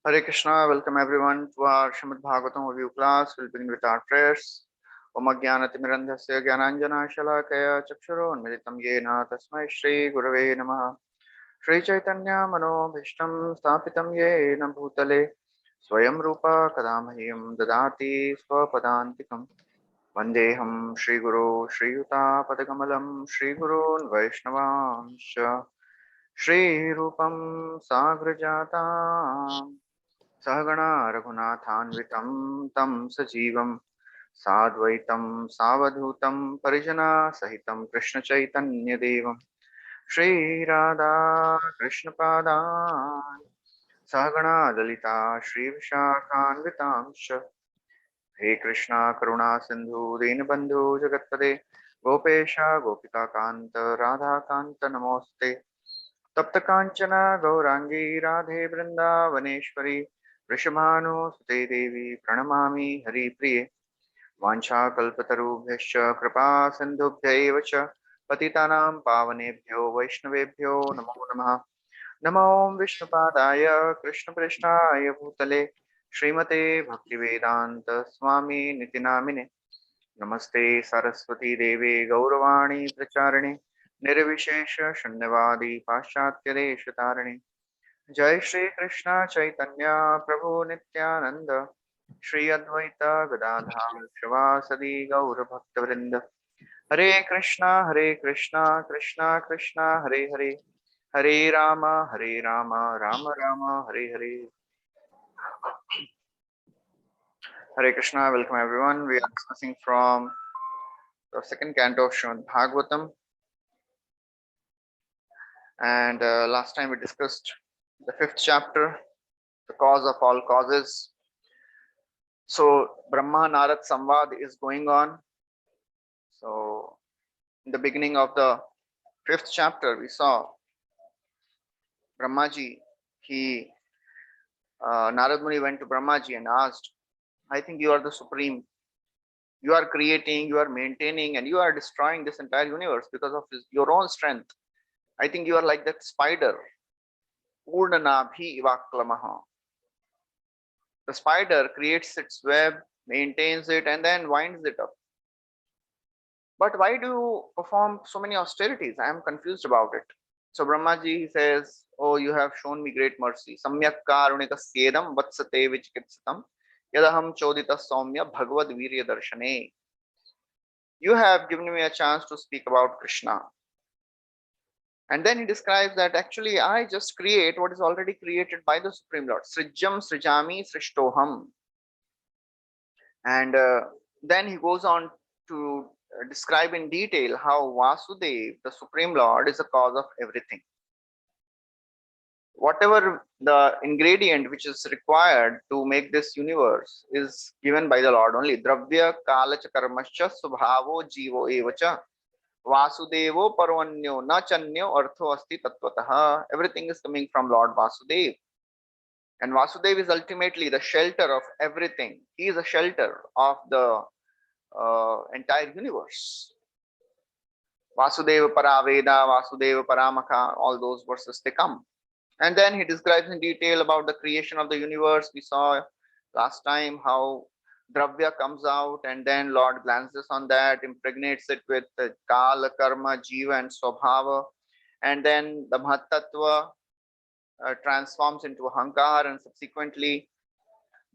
Hare Krishna, welcome everyone to our Srimad Bhagavatam review class. We'll begin with our prayers. Om Ajnanatimirandhasya Gyananjana Shalakaya Chakshuro Unmilitam Yena Tasmai Shri Gurave Namaha Shri Chaitanya Manobhishtam Sthapitam Yena Bhutale Swayam Rupa Kadamahim Dadati Swapadantikam Vandeham Shri Guru Shri Yuta Padakamalam Shri Gurun Vaishnavamsha Shri Rupam Sagrajata सहगणा रघुनाथान्वितं तं सजीवं साद्वैतं सावधूतं परिजना सहितं कृष्णचैतन्यदेवं श्रीराधा कृष्णपादान् सहगणा ललिता श्रीविशाखान्वितांश्च हे कृष्णा करुणा सिन्धु दीनबन्धु जगत्पदे गोपेश गोपिकान्त राधाकान्त नमोऽस्ते तप्त कांचन गौरांगी राधे वृंदावनेश्वरी वृषभानुसुते देवी प्रणमामि हरिप्रिये वाञ्छाकल्पतरुभ्यश्च कृपा सिन्धुभ्यैव च पतितानां पावनेभ्यो वैष्णवेभ्यो नमो नमः। नमो विष्णुपादाय कृष्णप्रेष्ठाय भूतले श्रीमते भक्तिवेदान्त स्वामी निति नामिने नमस्ते सरस्वती देवे गौरवाणी प्रचारिणे निर्विशेष शून्यवादी पाश्चात्य देश तारिणे जय श्री कृष्ण चैतन्य प्रभु नित्यानंद श्री अद्वैत गदाधर शिवासदि गौर भक्तवृंद हरे Krishna Krishna Krishna Hare Hare Hare Ram Ram Ram Hare Hare Hare Krishna, welcome everyone. We are discussing from the second canto of Srimad Bhagavatam, and last time we discussed the fifth chapter, the cause of all causes. So Brahma Narad Samvad is going on. So in the beginning of the fifth chapter, we saw Brahmaji. Narad Muni went to Brahmaji and asked, "I think you are the supreme. You are creating, you are maintaining, and you are destroying this entire universe because of your own strength. I think you are like that spider. Urnanabhi ivaklamaha. The spider creates its web, maintains it, and then winds it up. But why do you perform so many austerities? I am confused about it." So Brahmaji says, "Oh, you have shown me great mercy. Samyak karunika skedam vatsate vichikitsatam yadaham chodita saumya bhagavad virya darshane." You have given me a chance to speak about Krishna. And then he describes that actually I just create what is already created by the Supreme Lord. Srijam srijami srishtoham. And then he goes on to describe in detail how Vasudev, the Supreme Lord, is the cause of everything. Whatever the ingredient which is required to make this universe is given by the Lord only. Dravya kala karmascha subhavo jivo evacha Vasudevo parvanyo na chanyo artho asti tattvataha. Everything is coming from Lord Vasudev. And Vasudev is ultimately the shelter of everything. He is a shelter of the entire universe. Vasudeva Paraveda, Vasudeva Paramaka, all those verses they come. And then he describes in detail about the creation of the universe. We saw last time how Dravya comes out and then Lord glances on that, impregnates it with Kala, Karma, Jiva and Swabhava. And then the Mahatattva transforms into Ahankar, and subsequently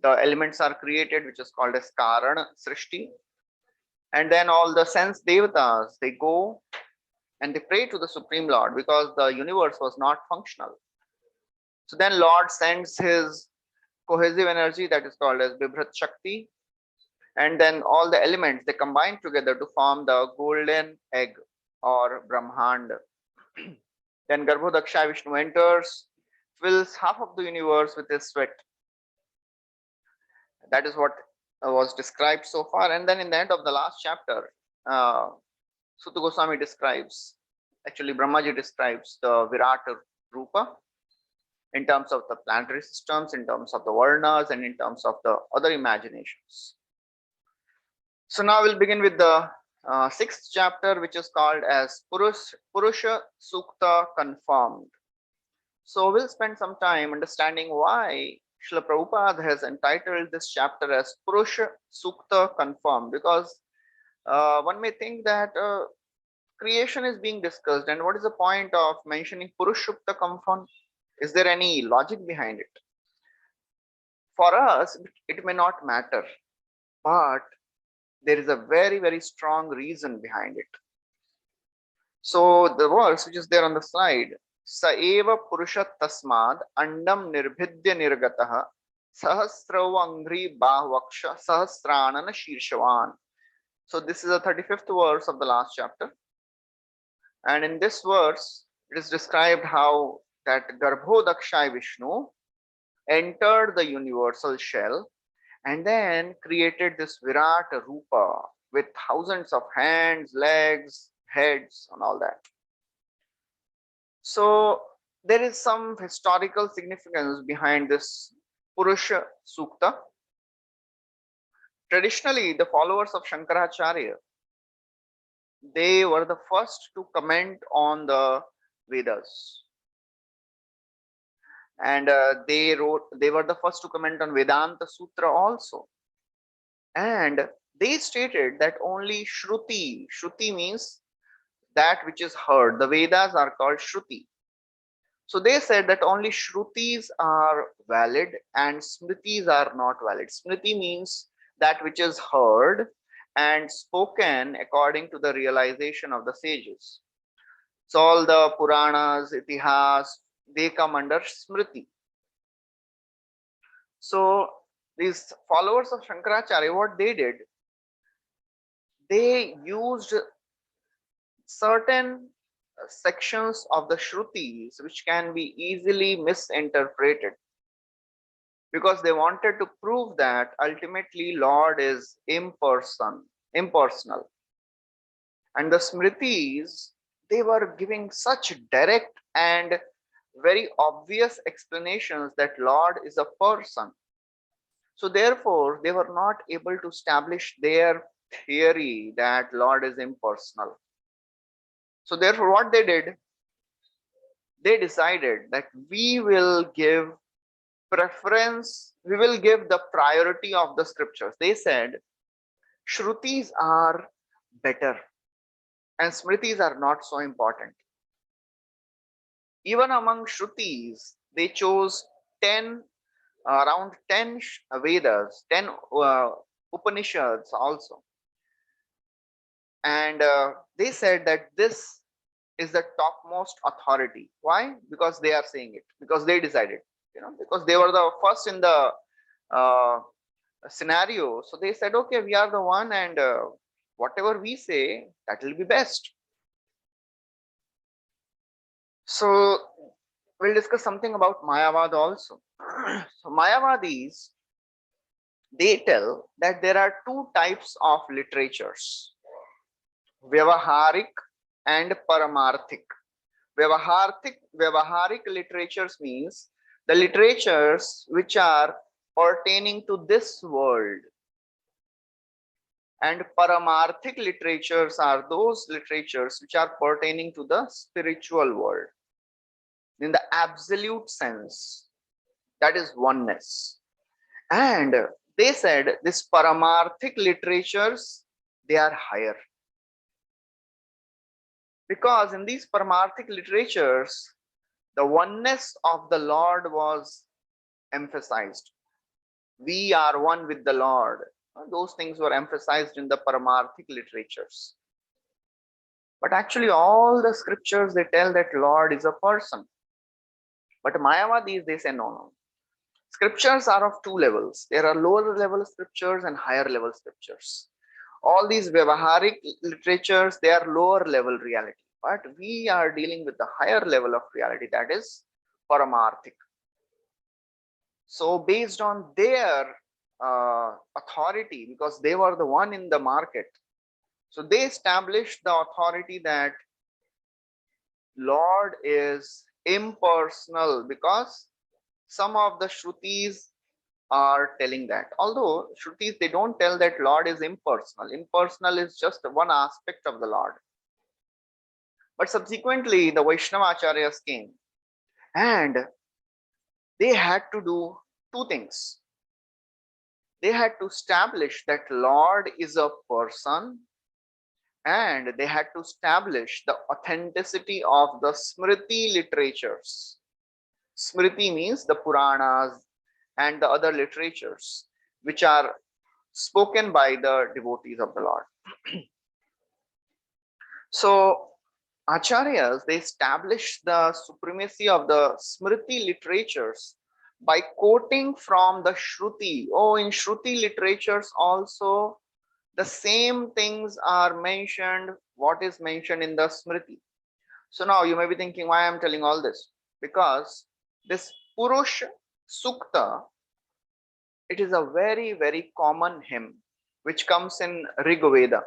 the elements are created, which is called as Karana Srishti. And then all the sense devatas, they go and they pray to the Supreme Lord because the universe was not functional. So then Lord sends his cohesive energy that is called as Bibhrat Shakti, and then all the elements they combine together to form the golden egg or Brahmand. Then Garbhodaksha Vishnu enters, fills half of the universe with his sweat. That is what was described so far. And then in the end of the last chapter, Suta Goswami describes, actually Brahmaji describes the Virat Rupa in terms of the planetary systems, in terms of the Varnas, and in terms of the other imaginations. So now we'll begin with the sixth chapter, which is called as Purusha Sukta Confirmed. So we'll spend some time understanding why Srila Prabhupada has entitled this chapter as Purusha Sukta Confirmed, because one may think that creation is being discussed, and what is the point of mentioning Purusha Sukta Confirmed? Is there any logic behind it? For us, it may not matter, but there is a very, very strong reason behind it. So the verse which is there on the slide, Saeva Purusha Tasmad Andam Nirbhidya Nirgatah Sahasravangri Bahvaksha Sahasranana Shirshavan. So this is the 35th verse of the last chapter. And in this verse, it is described how that Garbhodakshay Vishnu entered the universal shell and then created this Virat Rupa with thousands of hands, legs, heads, and all that. So there is some historical significance behind this Purusha Sukta. Traditionally, the followers of Shankaracharya, they were the first to comment on the Vedas. And they were the first to comment on Vedanta Sutra also. And they stated that only Shruti means that which is heard. The Vedas are called Shruti. So they said that only Shrutis are valid and Smritis are not valid. Smriti means that which is heard and spoken according to the realization of the sages. So all the Puranas, Itihas, they come under Smriti. So these followers of Shankaracharya, what they did, they used certain sections of the Shrutis which can be easily misinterpreted, because they wanted to prove that ultimately Lord is impersonal. And the Smritis, they were giving such direct and very obvious explanations that Lord is a person. So therefore, they were not able to establish their theory that Lord is impersonal. So therefore, what they did, they decided that we will give preference, we will give the priority of the scriptures. They said Shrutis are better and Smritis are not so important. Even among Shrutis, they chose 10, around 10 Vedas, 10 Upanishads also. And they said that this is the topmost authority. Why? Because they are saying it, because they decided, because they were the first in the scenario. So they said, okay, we are the one, and whatever we say, that will be best. So we'll discuss something about Mayavad also. So Mayavadis, they tell that there are two types of literatures, Vyavaharik and Paramarthik. Vyavaharik literatures means the literatures which are pertaining to this world, and Paramarthik literatures are those literatures which are pertaining to the spiritual world in the absolute sense, that is oneness. And they said this Paramarthik literatures, they are higher, because in these Paramarthik literatures, the oneness of the Lord was emphasized. We are one with the Lord. Those things were emphasized in the Paramarthik literatures. But actually, all the scriptures, they tell that Lord is a person. But Mayavadis, they say no. Scriptures are of two levels. There are lower level scriptures and higher level scriptures. All these Vyavaharik literatures, they are lower level reality. But we are dealing with the higher level of reality, that is Paramarthik. So based on their authority, because they were the one in the market, so they established the authority that Lord is impersonal, because some of the Shrutis are telling that. Although Shrutis, they don't tell that Lord is impersonal. Impersonal is just one aspect of the Lord. But subsequently, the Vaishnava Acharyas came and they had to do two things. They had to establish that Lord is a person, and they had to establish the authenticity of the Smriti literatures. Smriti means the Puranas and the other literatures which are spoken by the devotees of the Lord. So Acharyas, they established the supremacy of the Smriti literatures by quoting from the Shruti. Oh, in Shruti literatures also, the same things are mentioned, what is mentioned in the Smriti. So now you may be thinking, why I'm telling all this? Because this Purusha Sukta, it is a very, very common hymn which comes in Rig Veda.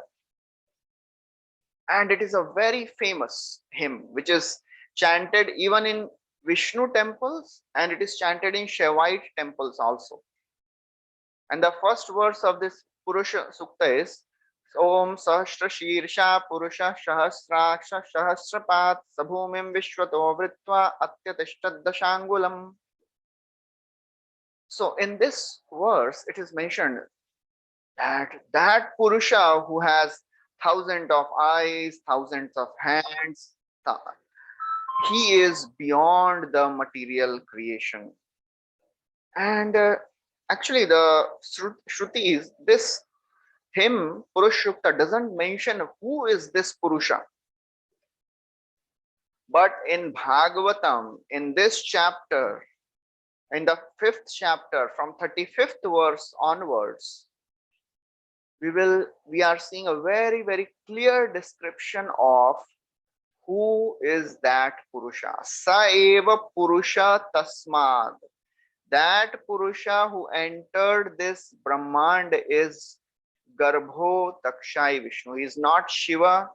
And it is a very famous hymn which is chanted even in Vishnu temples, and it is chanted in Shaivite temples also. And the first verse of this Purusha Sukta is Om Sahasra Shirsha Purusha Sahasraksha Sahasrapat Sabhumim Vishwato Vritva Atyatishtat Dashangulam. So in this verse, it is mentioned that Purusha who has thousands of eyes, thousands of hands, he is beyond the material creation. And actually, the Shrutis, this hymn, Purusha Sukta, doesn't mention who is this Purusha. But in Bhagavatam, in this chapter, in the 5th chapter, from 35th verse onwards, we are seeing a very, very clear description of who is that Purusha. Sa eva Purusha Tasmad. That Purusha who entered this Brahmand is Garbho Takshai Vishnu. He is not Shiva.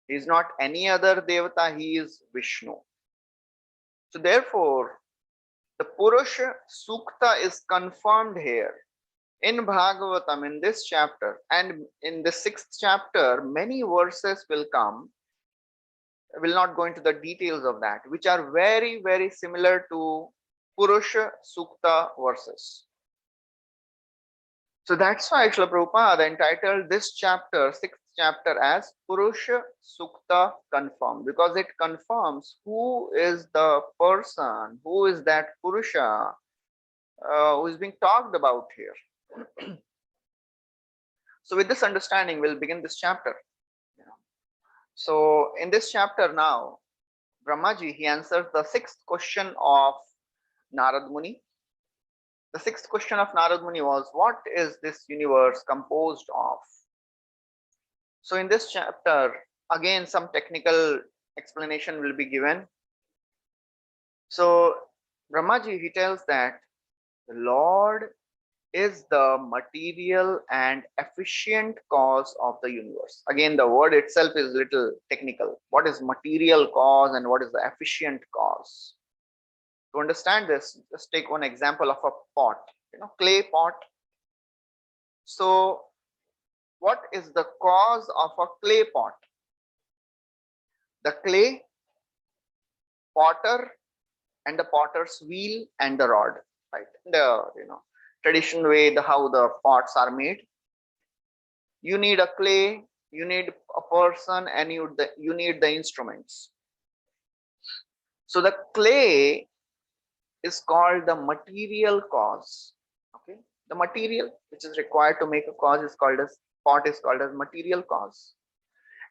He is not any other Devata. He is Vishnu. So therefore, the Purusha Sukta is confirmed here in Bhagavatam, in this chapter, and in the 6th chapter, many verses will come. I will not go into the details of that, which are very, very similar to Purusha Sukta verses. So that's why Srila Prabhupada entitled this chapter, 6th chapter, as Purusha Sukta Confirmed, because it confirms who is the person, who is that Purusha who is being talked about here. So with this understanding, we'll begin this chapter. So in this chapter now, Brahmaji, he answers the 6th question of Narad Muni. The 6th question of Narad Muni was, what is this universe composed of? So in this chapter, again, some technical explanation will be given. So Brahmaji, he tells that the Lord is the material and efficient cause of the universe. Again, the word itself is little technical. What is material cause and what is the efficient cause? To understand this, just take one example of a pot, clay pot. So what is the cause of a clay pot? The clay, potter, and the potter's wheel and the rod, right? The traditional way, how the pots are made. You need a clay, you need a person, and you need the instruments. So the clay is called the material cause. Okay, the material which is required to make a cause is called as pot, is called as material cause,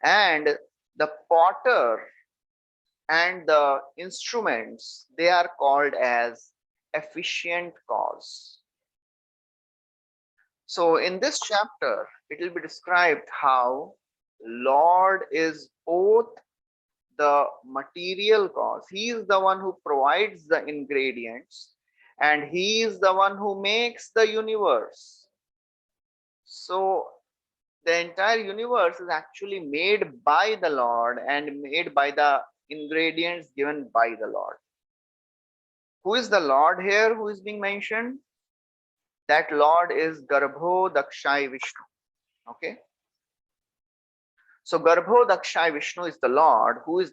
and the potter and the instruments, they are called as efficient cause. So in this chapter, it will be described how Lord is both the material cause. He is the one who provides the ingredients, and he is the one who makes the universe. So the entire universe is actually made by the Lord and made by the ingredients given by the Lord. Who is the Lord here who is being mentioned? That Lord is Garbho Dakshai Vishnu. Okay. So Garbho Dakshai Vishnu is the Lord who is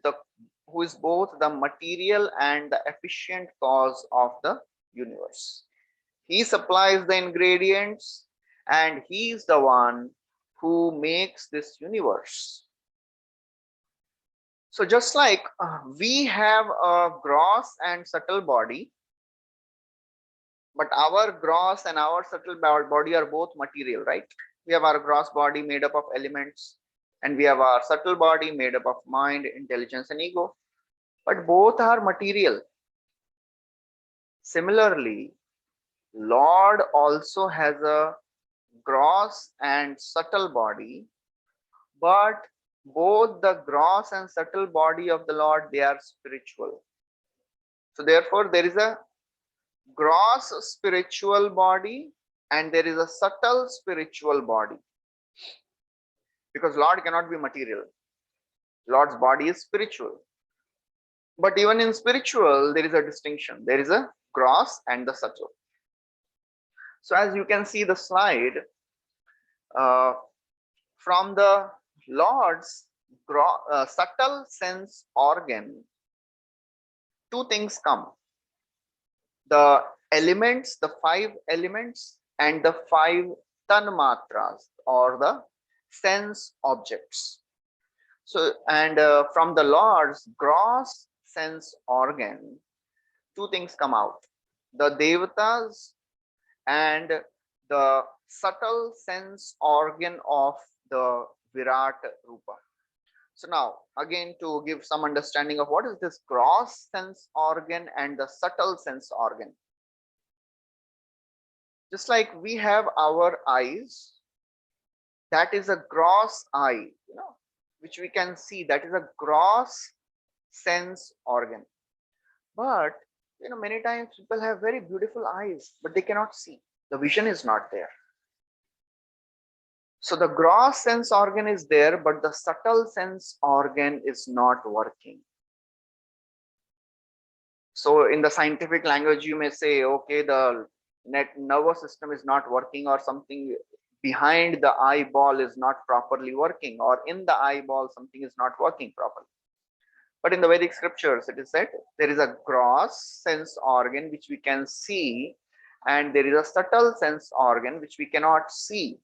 both the material and the efficient cause of the universe. He supplies the ingredients, and he is the one who makes this universe. So just like we have a gross and subtle body, but our gross and our subtle body are both material, right? We have our gross body made up of elements, and we have our subtle body made up of mind, intelligence, and ego. But both are material. Similarly, Lord also has a gross and subtle body, but both the gross and subtle body of the Lord, they are spiritual. So therefore, there is a gross spiritual body and there is a subtle spiritual body, because Lord cannot be material. Lord's body is spiritual. But even in spiritual, there is a distinction. There is a gross and the subtle. So as you can see the slide, uh, from the Lord's subtle sense organ, two things come: the elements, the five elements, and the five tanmatras, or the sense objects. So, and from the Lord's gross sense organ, two things come out: the devatas and the subtle sense organ of the Virat Rupa. So now again, to give some understanding of what is this gross sense organ and the subtle sense organ. Just like we have our eyes, that is a gross eye, which we can see, that is a gross sense organ. But many times people have very beautiful eyes, but they cannot see. The vision is not there. So the gross sense organ is there, but the subtle sense organ is not working. So in the scientific language, you may say, okay, the nervous system is not working, or something behind the eyeball is not properly working, or in the eyeball something is not working properly. But in the Vedic scriptures, it is said there is a gross sense organ which we can see, and there is a subtle sense organ which we cannot see.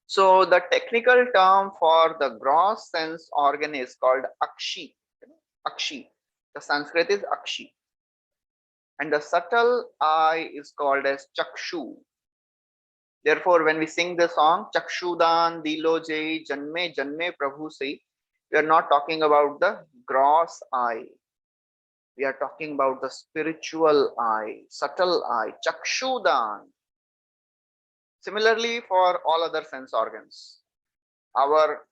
So the technical term for the gross sense organ is called akshi. Akshi. The Sanskrit is akshi. And the subtle eye is called as chakshu. Therefore, when we sing the song, Chakshudan Dilo Jai Janme Janme Prabhu Sai, we are not talking about the gross eye. We are talking about the spiritual eye, subtle eye, Chakshudan. Similarly, for all other sense organs, our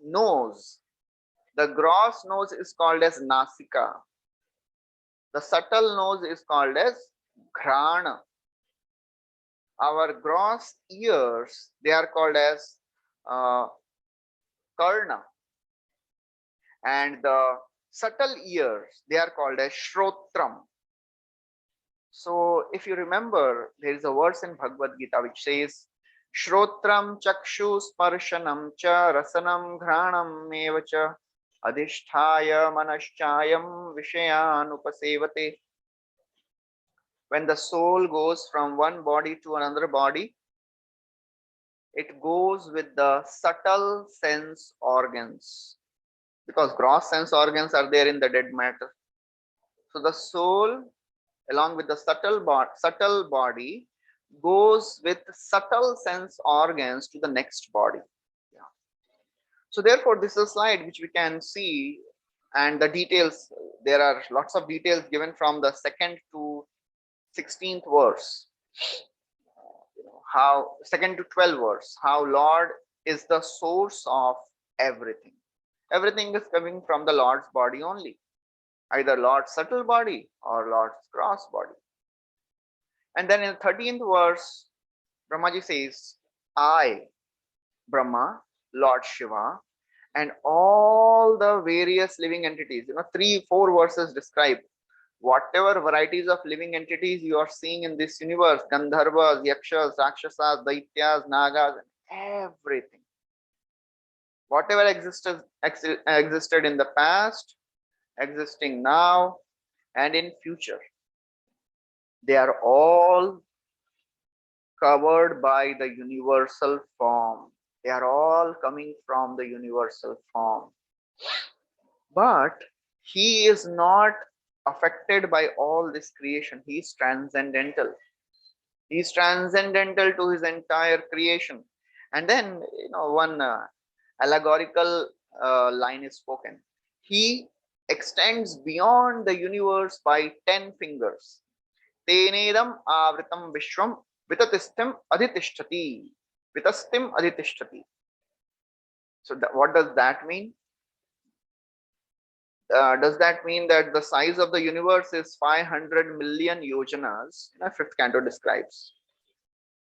nose, the gross nose is called as Nasika. The subtle nose is called as Ghrana. Our gross ears, they are called as Karna. And the subtle ears, they are called as Shrotram. So if you remember, there is a verse in Bhagavad Gita which says, Shrotram chakshu sparshanam cha rasanam ghranam evacha adhishthaya manaschayam vishayanupasevate. When the soul goes from one body to another body, it goes with the subtle sense organs, because gross sense organs are there in the dead matter. So the soul, along with the subtle body, goes with subtle sense organs to the next body. Yeah. So therefore, this is a slide which we can see, and the details, there are lots of details given from the 2nd to 16th verse. How 2nd to 12th verse, how Lord is the source of everything. Everything is coming from the Lord's body only, either Lord's subtle body or Lord's gross body. And then in the 13th verse, Brahmaji says, I, Brahma, Lord Shiva, and all the various living entities, 3-4 verses describe whatever varieties of living entities you are seeing in this universe, Gandharvas, Yakshas, Rakshasas, Daityas, Nagas, everything. Whatever existed in the past, existing now, and in future. They are all covered by the universal form. They are all coming from the universal form. But he is not affected by all this creation. He is transcendental. He is transcendental to his entire creation. And then, one allegorical line is spoken. He extends beyond the universe by 10 fingers. Tenedam avritam vishwam vitatistim adhitishtati. Vitastim adhitishtati. So what does that mean? Does that mean that the size of the universe is 500 million yojanas? Fifth canto describes.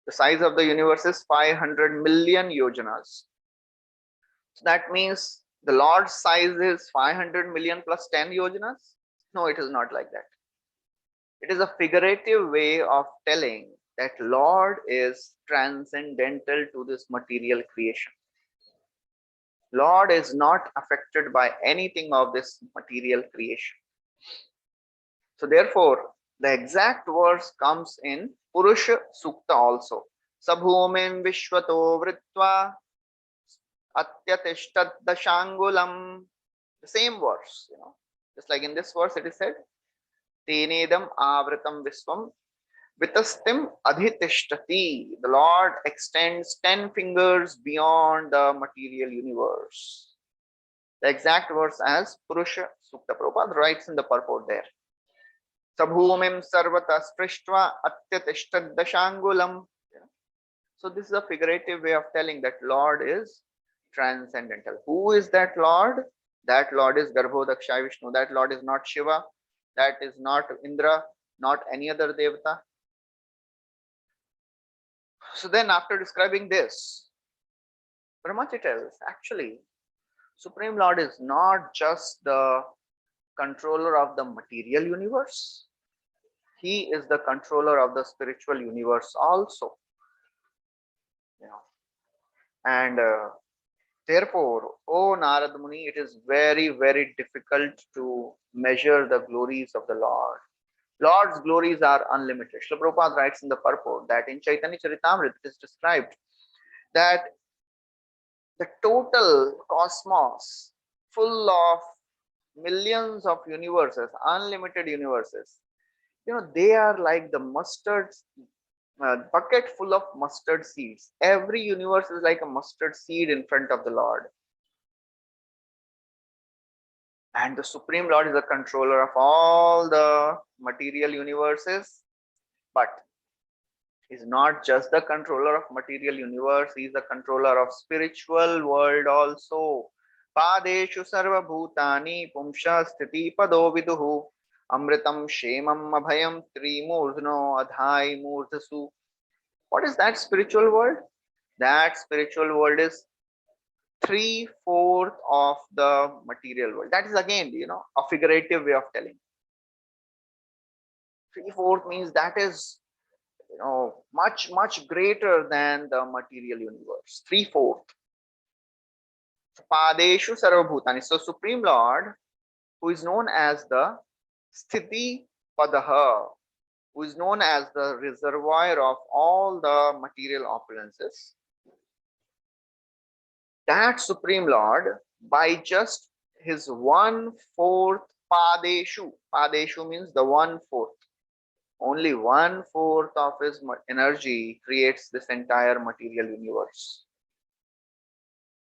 The size of the universe is 500 million yojanas. So that means the Lord's size is 500 million plus 10 yojanas? No, it is not like that. It is a figurative way of telling that Lord is transcendental to this material creation. Lord is not affected by anything of this material creation. So therefore, the exact verse comes in Purusha Sukta also. Sabhumim vishwato vritva atyatishtat dashangulam. The same verse, just like in this verse it is said, Tenedam avritam viswam vitastim adhitishtati. The Lord extends 10 fingers beyond the material universe. The exact verse as Purusha Sukta. Prabhupada writes in the purport there. Sabhumim sarvata sprishtva atyatishtat dashangulam. So this is a figurative way of telling that Lord is transcendental. Who is that Lord? That Lord is Garbhodakshay Vishnu. That Lord is not Shiva. That is not Indra, not any other Devata. So then after describing this, Brahmaji tells, actually, Supreme Lord is not just the controller of the material universe. He is the controller of the spiritual universe also. And therefore, O Narad Muni, it is very, very difficult to measure the glories of the Lord. Lord's glories are unlimited. Srila Prabhupada writes in the purport that in Chaitanya Charitamrita it is described that the total cosmos, full of millions of universes, unlimited universes, they are like the mustard bucket full of mustard seeds. Every universe is like a mustard seed in front of the Lord. And the Supreme Lord is the controller of all the material universes, but is not just the controller of material universe, he is the controller of spiritual world also. Padeshu sarva bhutani pumsha sthiti pado viduhu amritam shemam abhayam trimurdhno adhai murdhasu. What is that spiritual world? That spiritual world is 3/4 of the material world. That is again, a figurative way of telling. 3/4 means that is, much, much greater than the material universe. 3/4. Padeshu sarvabhutani. So Supreme Lord, who is known as the Sthiti Padaha, who is known as the reservoir of all the material opulences, that Supreme Lord, by just his 1/4 Padeshu, Padeshu means the 1/4, only 1/4 of his energy creates this entire material universe.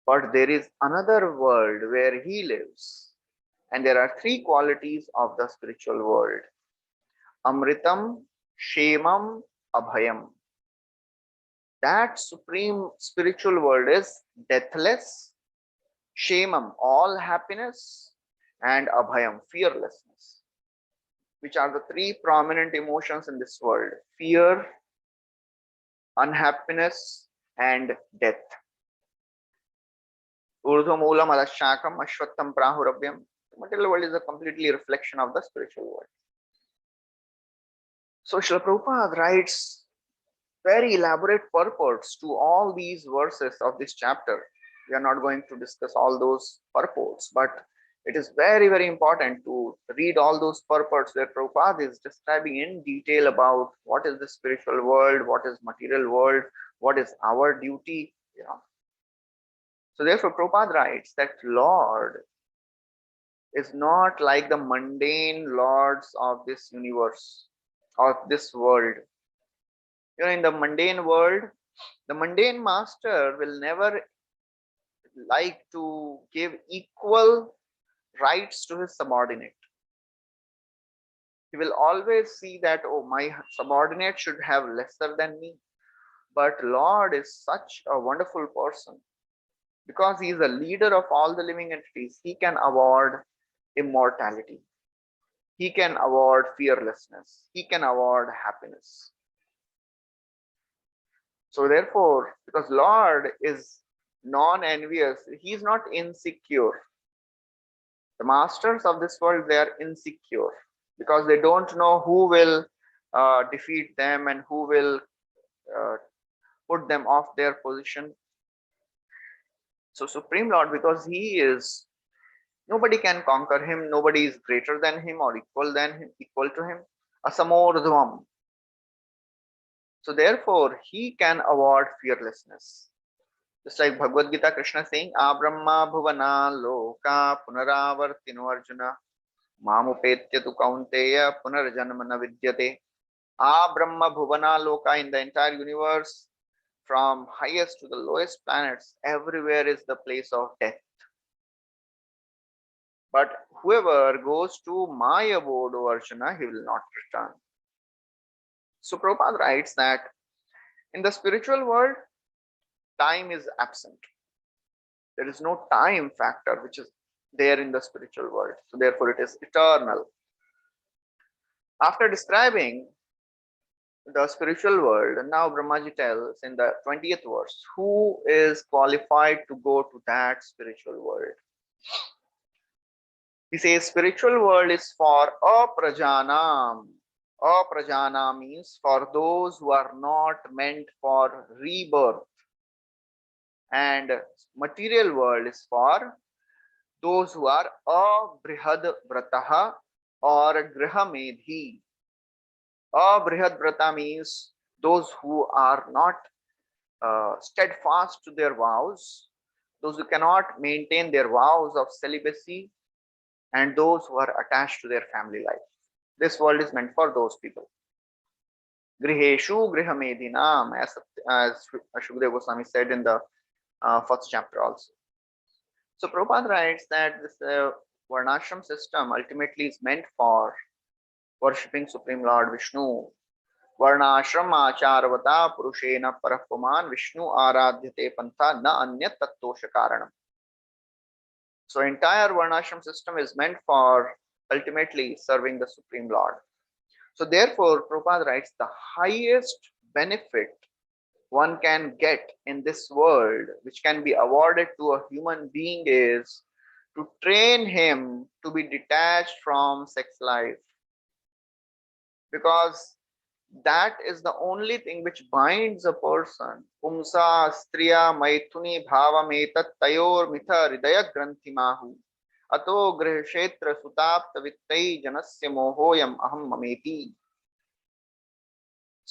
But there is another world where he lives, and there are 3 qualities of the spiritual world: Amritam, Shemam, Abhayam. That supreme spiritual world is deathless, Shemam, all happiness, and Abhayam, fearlessness, which are the 3 prominent emotions in this world: fear, unhappiness, and death. Urdhvamulam adashakam ashwattham prahuravyam. The material world is a completely reflection of the spiritual world. So Srila Prabhupada writes very elaborate purports to all these verses of this chapter. We are not going to discuss all those purports, but It is very, very important to read all those purports where Prabhupada is describing in detail about what is the spiritual world, what is material world, what is our duty. So therefore, Prabhupada writes that Lord is not like the mundane lords of this universe, of this world. In the mundane world, the mundane master will never like to give equal rights to his subordinate. He will always see that, oh, my subordinate should have lesser than me. But Lord is such a wonderful person because he is a leader of all the living entities. He can award immortality. He can award fearlessness. He can award happiness. So therefore, because Lord is non-envious, he is not insecure. The masters of this world, they are insecure because they don't know who will defeat them and who will uh, put them off their position. So Supreme Lord, because he is, nobody can conquer him, nobody is greater than him or equal to him. Asamordhvam. So therefore, he can award fearlessness. Just like Bhagavad Gita, Krishna saying, Abrahma bhuvana loka punaravartino arjuna mamupetya tu kaunteya punarjanmana vidyate. Brahma bhuvana loka, in the entire universe, from highest to the lowest planets, everywhere is the place of death. But whoever goes to my abode, O Arjuna, he will not return. So Prabhupada writes that in the spiritual world, time is absent. There is no time factor which is there in the spiritual world. So therefore it is eternal. After describing the spiritual world, now Brahmaji tells in the 20th verse, who is qualified to go to that spiritual world? He says spiritual world is for aprajanam. Aprajana means for those who are not meant for rebirth. And material world is for those who are abrihad vrataha or grihamedhi. Abrihad vrata means those who are not steadfast to their vows, those who cannot maintain their vows of celibacy, and those who are attached to their family life. This world is meant for those people. Griheshu grihamedinam, as Shukdev Goswami said in the first chapter also. So Prabhupada writes that this Varnashram system ultimately is meant for worshipping Supreme Lord Vishnu. Varnashram acharvata purushena parapuman Vishnu aradhyate pantha na anyat tattosha karanam. So entire Varnashram system is meant for ultimately serving the Supreme Lord. So therefore, Prabhupada writes the highest benefit one can get in this world, which can be awarded to a human being, is to train him to be detached from sex life. Because that is the only thing which binds a person. Pumsa striya maithuni bhavametat tayor mitha hridaya granthi mahu. Ato grihshetra sutapta vittai janasya mohoyam aham mameti.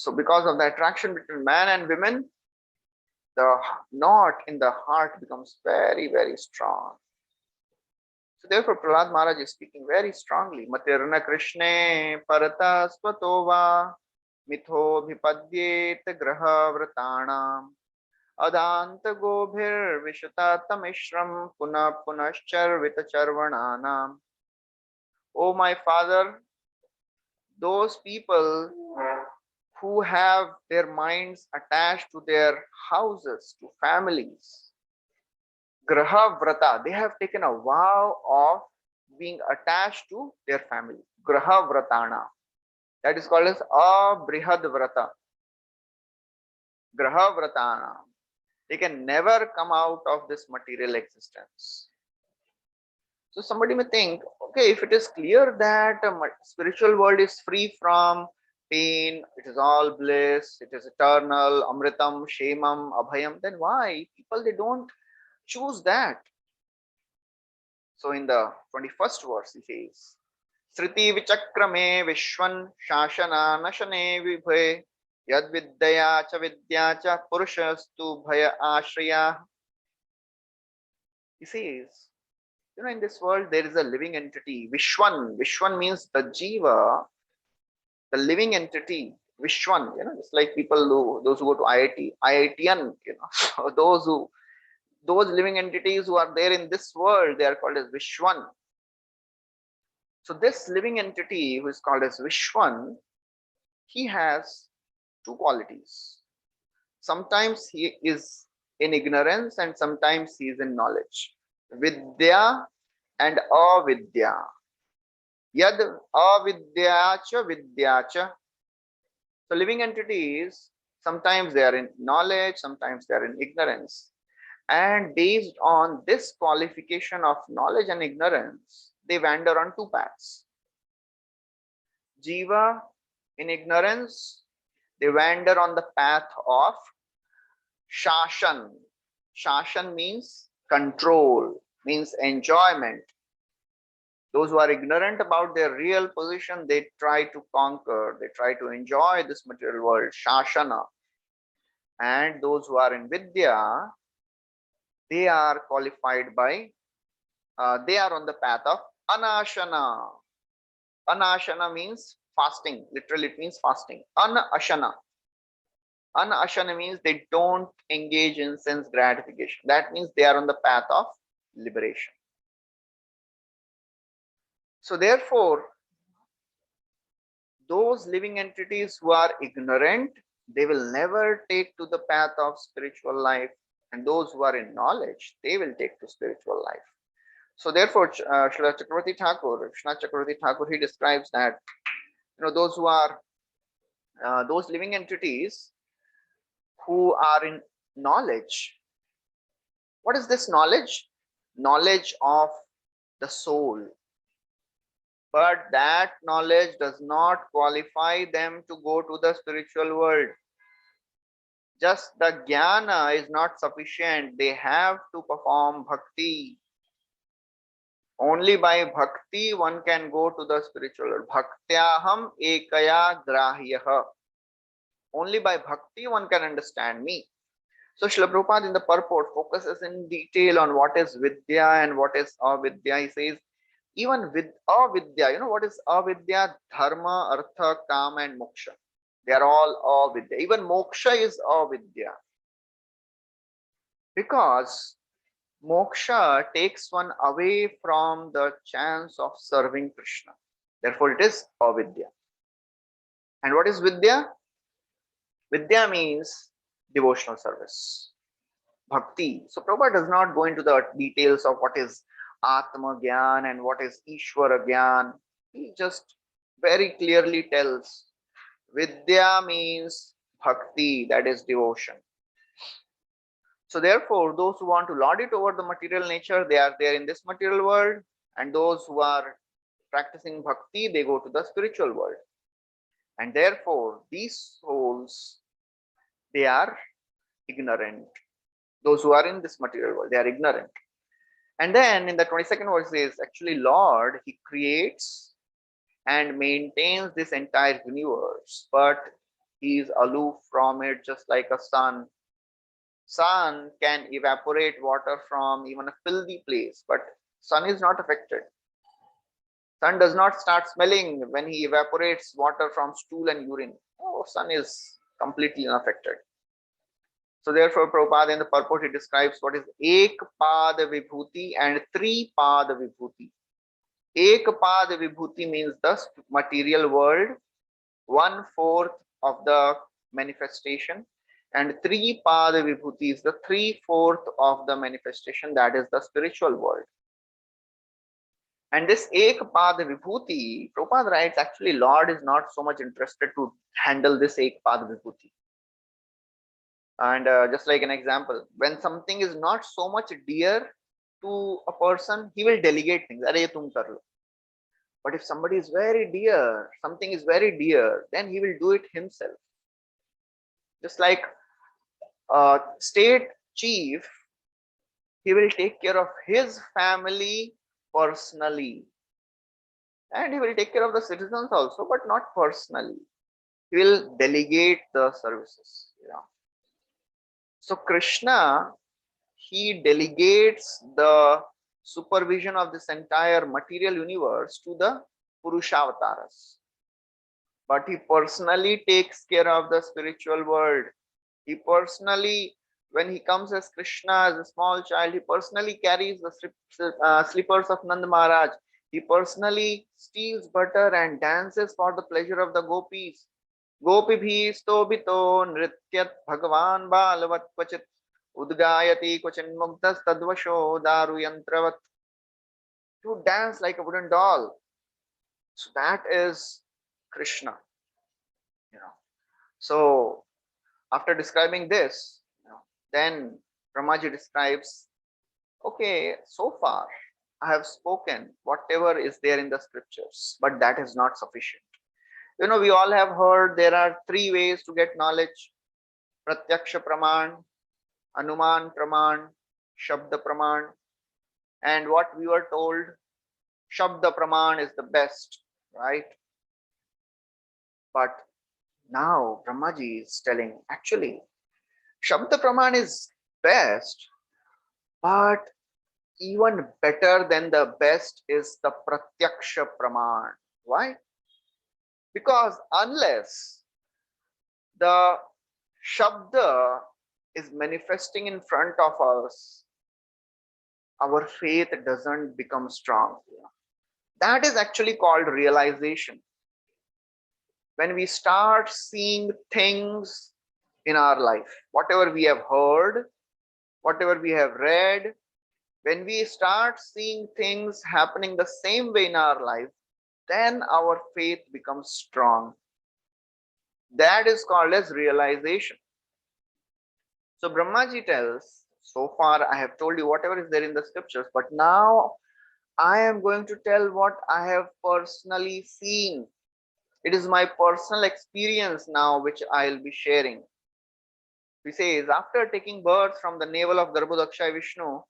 So because of the attraction between man and women, the knot in the heart becomes very, very strong. So therefore, Prahlad Maharaj is speaking very strongly. Matirna Krishne parata svatova mitho bhipadyet graha vratanam adanta gobhir vishata tamishram puna punaschar vitacharvananam. Oh my father, those people who have their minds attached to their houses, to families, graha vrata, they have taken a vow of being attached to their family. Graha vratana, that is called as abrihad vrata. Graha vratana, they can never come out of this material existence. So somebody may think, okay, if it is clear that spiritual world is free from pain, it is all bliss, it is eternal, amritam, shemam, abhayam, then why people they don't choose that? So in the 21st verse, he says, Sriti vichakrame vishwan shashana nashane vibhe yad vidya cha purushastu bhaya ashraya. He says, in this world there is a living entity, Vishwan. Vishwan means the Jiva, the living entity. Vishwan, just like people those who go to IIT, IITian, so those living entities who are there in this world, they are called as Vishwan. So this living entity who is called as Vishwan, he has two qualities. Sometimes he is in ignorance and sometimes he is in knowledge. Vidya and avidya. Yad avidya cha vidya cha. So living entities, sometimes they are in knowledge, sometimes they are in ignorance. And based on this qualification of knowledge and ignorance, they wander on two paths. Jiva, in ignorance, they wander on the path of shashan. Shashan means control, means enjoyment. Those who are ignorant about their real position, they try to conquer, they try to enjoy this material world, shashana. And those who are in vidya, they are qualified by, they are on the path of anashana. Anashana means fasting. Literally, it means fasting. Anashana. Anashana means they don't engage in sense gratification. That means they are on the path of liberation. So therefore, those living entities who are ignorant, they will never take to the path of spiritual life. And those who are in knowledge, they will take to spiritual life. So therefore, Srila Chakravarti Thakur, Vishwanath Chakravarti Thakur, he describes that, those who are, those living entities who are in knowledge. What is this knowledge? Knowledge of the soul. But that knowledge does not qualify them to go to the spiritual world. Just the jnana is not sufficient. They have to perform bhakti. Only by bhakti one can go to the spiritual world. Bhaktyaham ekaya grahyaha. Only by bhakti one can understand me. So Srila Prabhupada in the purport focuses in detail on what is vidya and what is avidya. He says, even with avidya, what is avidya? Dharma, artha, kama and moksha. They are all avidya. Even moksha is avidya. Because moksha takes one away from the chance of serving Krishna. Therefore, it is avidya. And what is vidya? Vidya means devotional service, bhakti. So Prabhupada does not go into the details of what is Atma Gyan and what is Ishvara Gyan. He just very clearly tells Vidya means bhakti, that is devotion. So therefore, those who want to lord it over the material nature, they are there in this material world. And those who are practicing bhakti, they go to the spiritual world. And therefore, these souls, they are ignorant. Those who are in this material world, they are ignorant. And then in the 22nd verse says, actually Lord, he creates and maintains this entire universe, but he is aloof from it, just like a sun. Sun can evaporate water from even a filthy place, but sun is not affected. Sun does not start smelling when he evaporates water from stool and urine. Oh, sun is completely unaffected. So therefore, Prabhupada in the purport, he describes what is Ek Pada Vibhuti and Tri Pada Vibhuti. Ek Pada Vibhuti means the material world, 1/4 of the manifestation, and Tri Pada Vibhuti is the 3/4 of the manifestation, that is the spiritual world. And this Ek Pada Vibhuti, Prabhupada writes, actually Lord is not so much interested to handle this Ek Pada Vibhuti. And just like an example, when something is not so much dear to a person, he will delegate things. Arey, tum kar lo. But if somebody is very dear, something is very dear, then he will do it himself. Just like a state chief, he will take care of his family personally, and he will take care of the citizens also, but not personally. He will delegate the services. So Krishna, he delegates the supervision of this entire material universe to the Purushavataras. But he personally takes care of the spiritual world. He personally, when he comes as Krishna as a small child, he personally carries the slippers of Nand Maharaj. He personally steals butter and dances for the pleasure of the gopis. Gopibhi stobito nrityat bhagavan balavat kvachit udgayati kvachin mugdas tadvasho daru yantravat. To dance like a wooden doll. So that is Krishna. You know. So after describing this, then Brahmaji describes, okay, so far I have spoken whatever is there in the scriptures, but that is not sufficient. We all have heard there are three ways to get knowledge: Pratyaksha Praman, Anuman Praman, Shabda Praman. And what we were told, Shabda Praman is the best, right? But now Brahmaji is telling, actually, Shabda Praman is best, but even better than the best is the Pratyaksha Praman. Why? Because unless the Shabda is manifesting in front of us, our faith doesn't become strong. That is actually called realization. When we start seeing things in our life, whatever we have heard, whatever we have read, when we start seeing things happening the same way in our life, then our faith becomes strong. That is called as realization. So Brahmaji tells, so far I have told you whatever is there in the scriptures, but now I am going to tell what I have personally seen. It is my personal experience now which I will be sharing. He says, after taking birth from the navel of Garbhodakshaya Vishnu,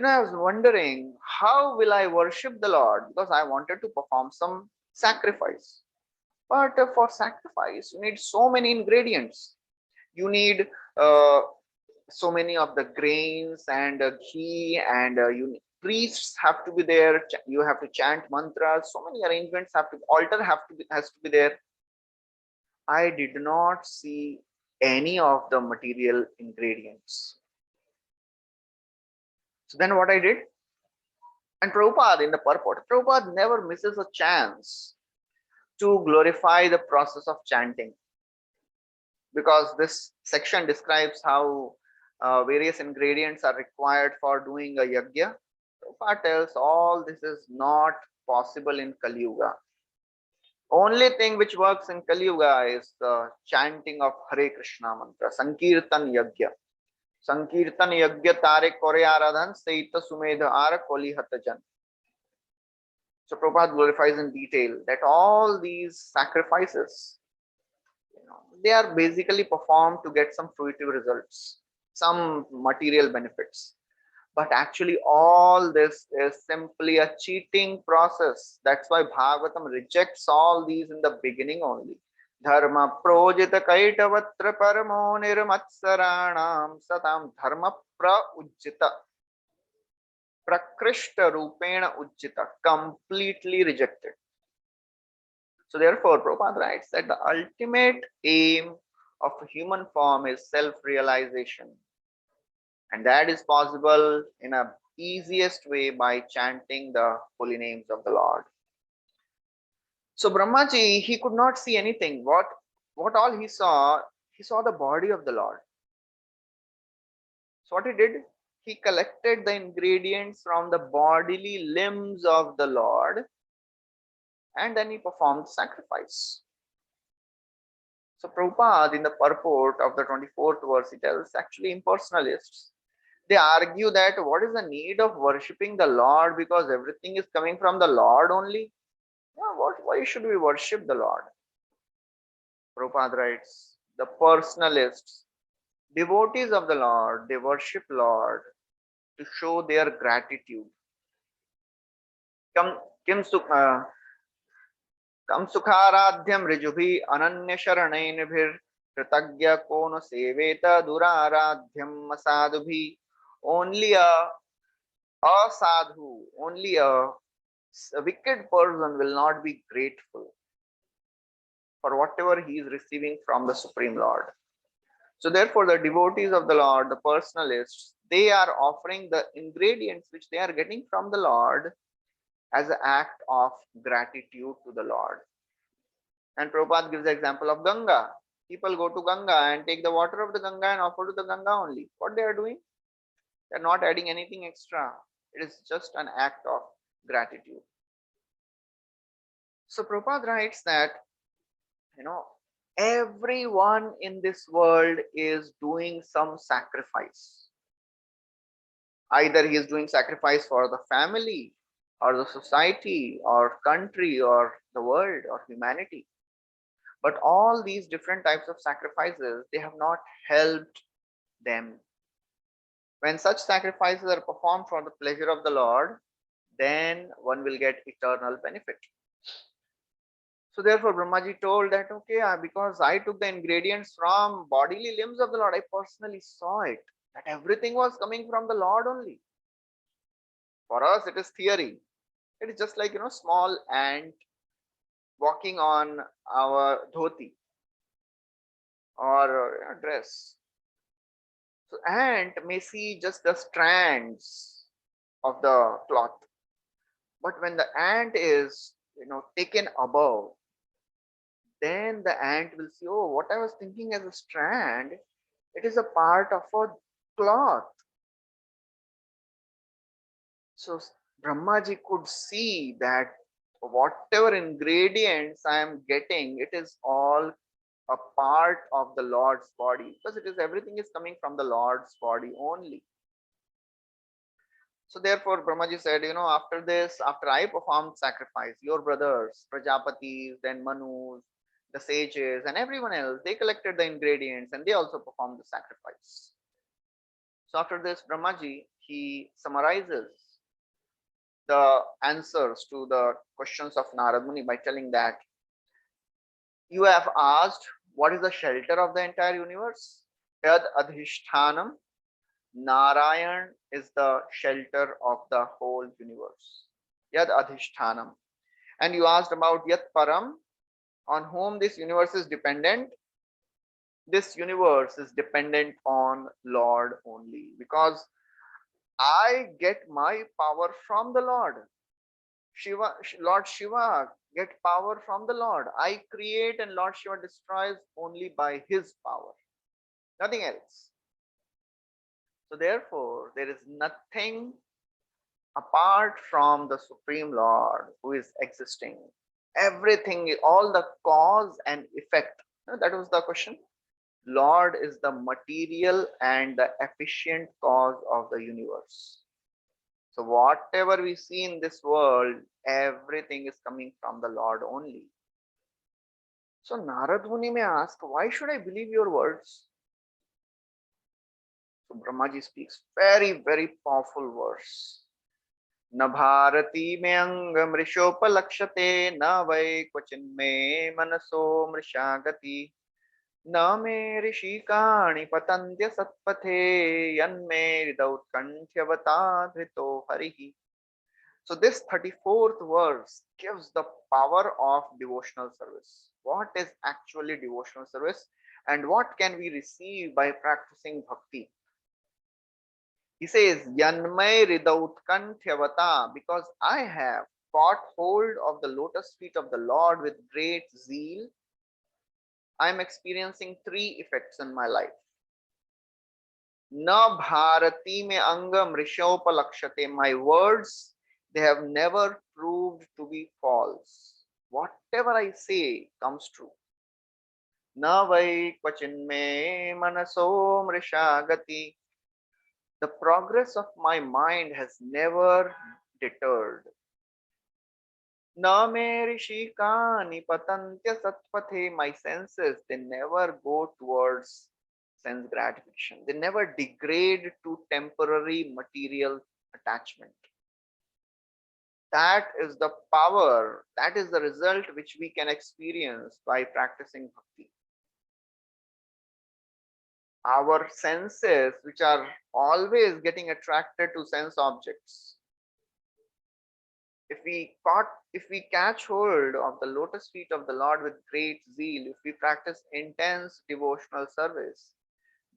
I was wondering, how will I worship the Lord? Because I wanted to perform some sacrifice. But for sacrifice, you need so many ingredients. You need so many of the grains and ghee, and priests have to be there. You have to chant mantras. So many arrangements have to. Altar has to be there. I did not see any of the material ingredients. So then what I did, and Prabhupada in the purport, Prabhupada never misses a chance to glorify the process of chanting, because this section describes how various ingredients are required for doing a yajna. Prabhupada tells all this is not possible in Kali Yuga. Only thing which works in Kali Yuga is the chanting of Hare Krishna mantra, Sankirtan Yajna. Sankirtan Yajna Tare Kore Aradhan Seita Sumedha Ara Koli Hatajan. So Prabhupada glorifies in detail that all these sacrifices, they are basically performed to get some fruitive results, some material benefits. But actually all this is simply a cheating process. That's why Bhagavatam rejects all these in the beginning only. Dharma projita kaitavatra paramo nirmatsaranam satam dharma praujjita prakrishta rupena ujjita, completely rejected. So therefore Prabhupada writes that the ultimate aim of a human form is self-realization, and that is possible in a easiest way by chanting the holy names of the Lord. So Brahmaji, he could not see anything. What all he saw the body of the Lord. So what he did, he collected the ingredients from the bodily limbs of the Lord, and then he performed sacrifice. So Prabhupada in the purport of the 24th verse, he tells, actually impersonalists, they argue that what is the need of worshipping the Lord, because everything is coming from the Lord only? Why should we worship the Lord? Prabhupada writes, the personalists, devotees of the Lord, they worship Lord to show their gratitude. Kam kim sukh कम सुखाराध्यम ऋजुभि अनन्य शरणैर्भिर कृतज्ञ कोन सेवेत दुराराध्यम असाधुभि. Only a sadhu, only a wicked person will not be grateful for whatever he is receiving from the Supreme Lord. So therefore the devotees of the Lord, the personalists, they are offering the ingredients which they are getting from the Lord as an act of gratitude to the Lord. And Prabhupada gives the example of Ganga. People go to Ganga and take the water of the Ganga and offer to the Ganga only. What they are doing? They are not adding anything extra. It is just an act of gratitude. So Prabhupada writes that, you know, everyone in this world is doing some sacrifice. Either he is doing sacrifice for the family or the society or country or the world or humanity. But all these different types of sacrifices, they have not helped them. When such sacrifices are performed for the pleasure of the Lord, then one will get eternal benefit. So therefore Brahmaji told that, okay, because I took the ingredients from bodily limbs of the Lord, I personally saw it, that everything was coming from the Lord only. For us, it is theory. It is just like, small ant walking on our dhoti or dress. So ant may see just the strands of the cloth, but when the ant is taken above, then the ant will see, oh, what I was thinking as a strand, it is a part of a cloth. So Brahmaji could see that whatever ingredients I am getting, it is all a part of the Lord's body, because it is everything is coming from the Lord's body only. So therefore Brahmaji said, after this, after I performed sacrifice, your brothers, Prajapatis, then Manus, the sages and everyone else, they collected the ingredients and they also performed the sacrifice. So after this, Brahmaji, he summarizes the answers to the questions of Narad Muni by telling that you have asked what is the shelter of the entire universe? Yad adhishthanam. Narayan is the shelter of the whole universe. Yad adhishthanam. And you asked about Yat Param, on whom this universe is dependent. This universe is dependent on Lord only, because I get my power from the Lord. Lord Shiva get power from the Lord. I create and Lord Shiva destroys only by his power, nothing else. So therefore, there is nothing apart from the Supreme Lord who is existing. Everything, all the cause and effect. That was the question. Lord is the material and the efficient cause of the universe. So whatever we see in this world, everything is coming from the Lord only. So Narad Muni may ask, why should I believe your words? So Brahmaji speaks very, very powerful verse. न भारती में अंग मृषोपलक्षते न वै क्वचिन में मनसो मृषा गति न मे ऋषिकाणि पतन्त्य सत्पथे यन्मे हृदौत्कण्ठ्यवता धृतो हरिः. So this 34th verse gives the power of devotional service. What is actually devotional service and what can we receive by practicing bhakti? He says, Yanmay Ridautkantyavata, because I have caught hold of the lotus feet of the Lord with great zeal, I am experiencing three effects in my life. Na bharati me anga mrishopalakshate. My words, they have never proved to be false. Whatever I say comes true. Na vai kvachin me manaso mrishagati. The progress of my mind has never deterred. Na me rishikani patantya satpathe. My senses, they never go towards sense gratification. They never degrade to temporary material attachment. That is the power, that is the result which we can experience by practicing bhakti. Our senses, which are always getting attracted to sense objects, if we catch hold of the lotus feet of the Lord with great zeal, if we practice intense devotional service,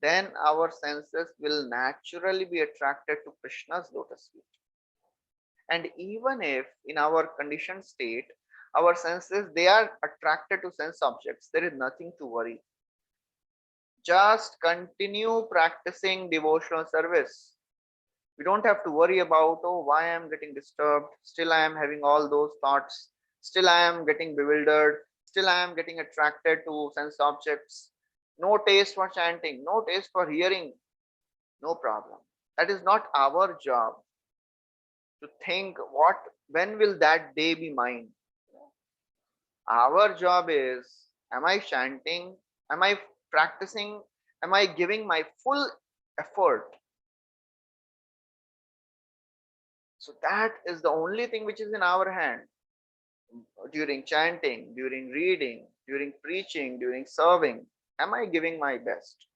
then our senses will naturally be attracted to Krishna's lotus feet. And even if in our conditioned state, our senses, they are attracted to sense objects, there is nothing to worry. Just continue practicing devotional service. We don't have to worry about, oh, why I am getting disturbed, still I am having all those thoughts, still I am getting bewildered, still I am getting attracted to sense objects. No taste for chanting, no taste for hearing, no problem. That is not our job to think when will that day be mine. Our job is, am I chanting, am I practicing, am I giving my full effort? So that is the only thing which is in our hand. During chanting, during reading, during preaching, during serving, am I giving my best?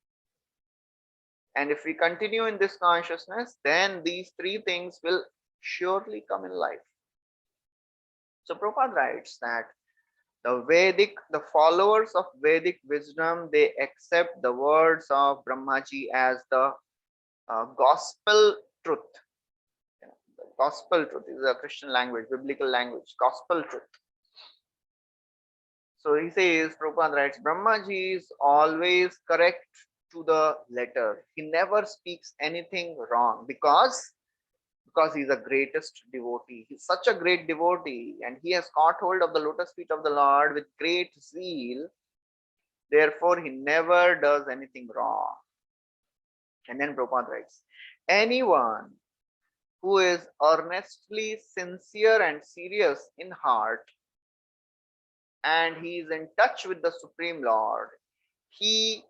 And if we continue in this consciousness, then these three things will surely come in life. So Prabhupada writes that the followers of Vedic wisdom, they accept the words of Brahmaji as the gospel truth. The gospel truth is a Christian language, biblical language, gospel truth. So he says, Prabhupada writes, Brahmaji is always correct to the letter. He never speaks anything wrong because he's the greatest devotee. He's such a great devotee and he has caught hold of the lotus feet of the Lord with great zeal. Therefore, he never does anything wrong. And then Prabhupada writes, anyone who is earnestly sincere and serious in heart and he is in touch with the Supreme Lord, he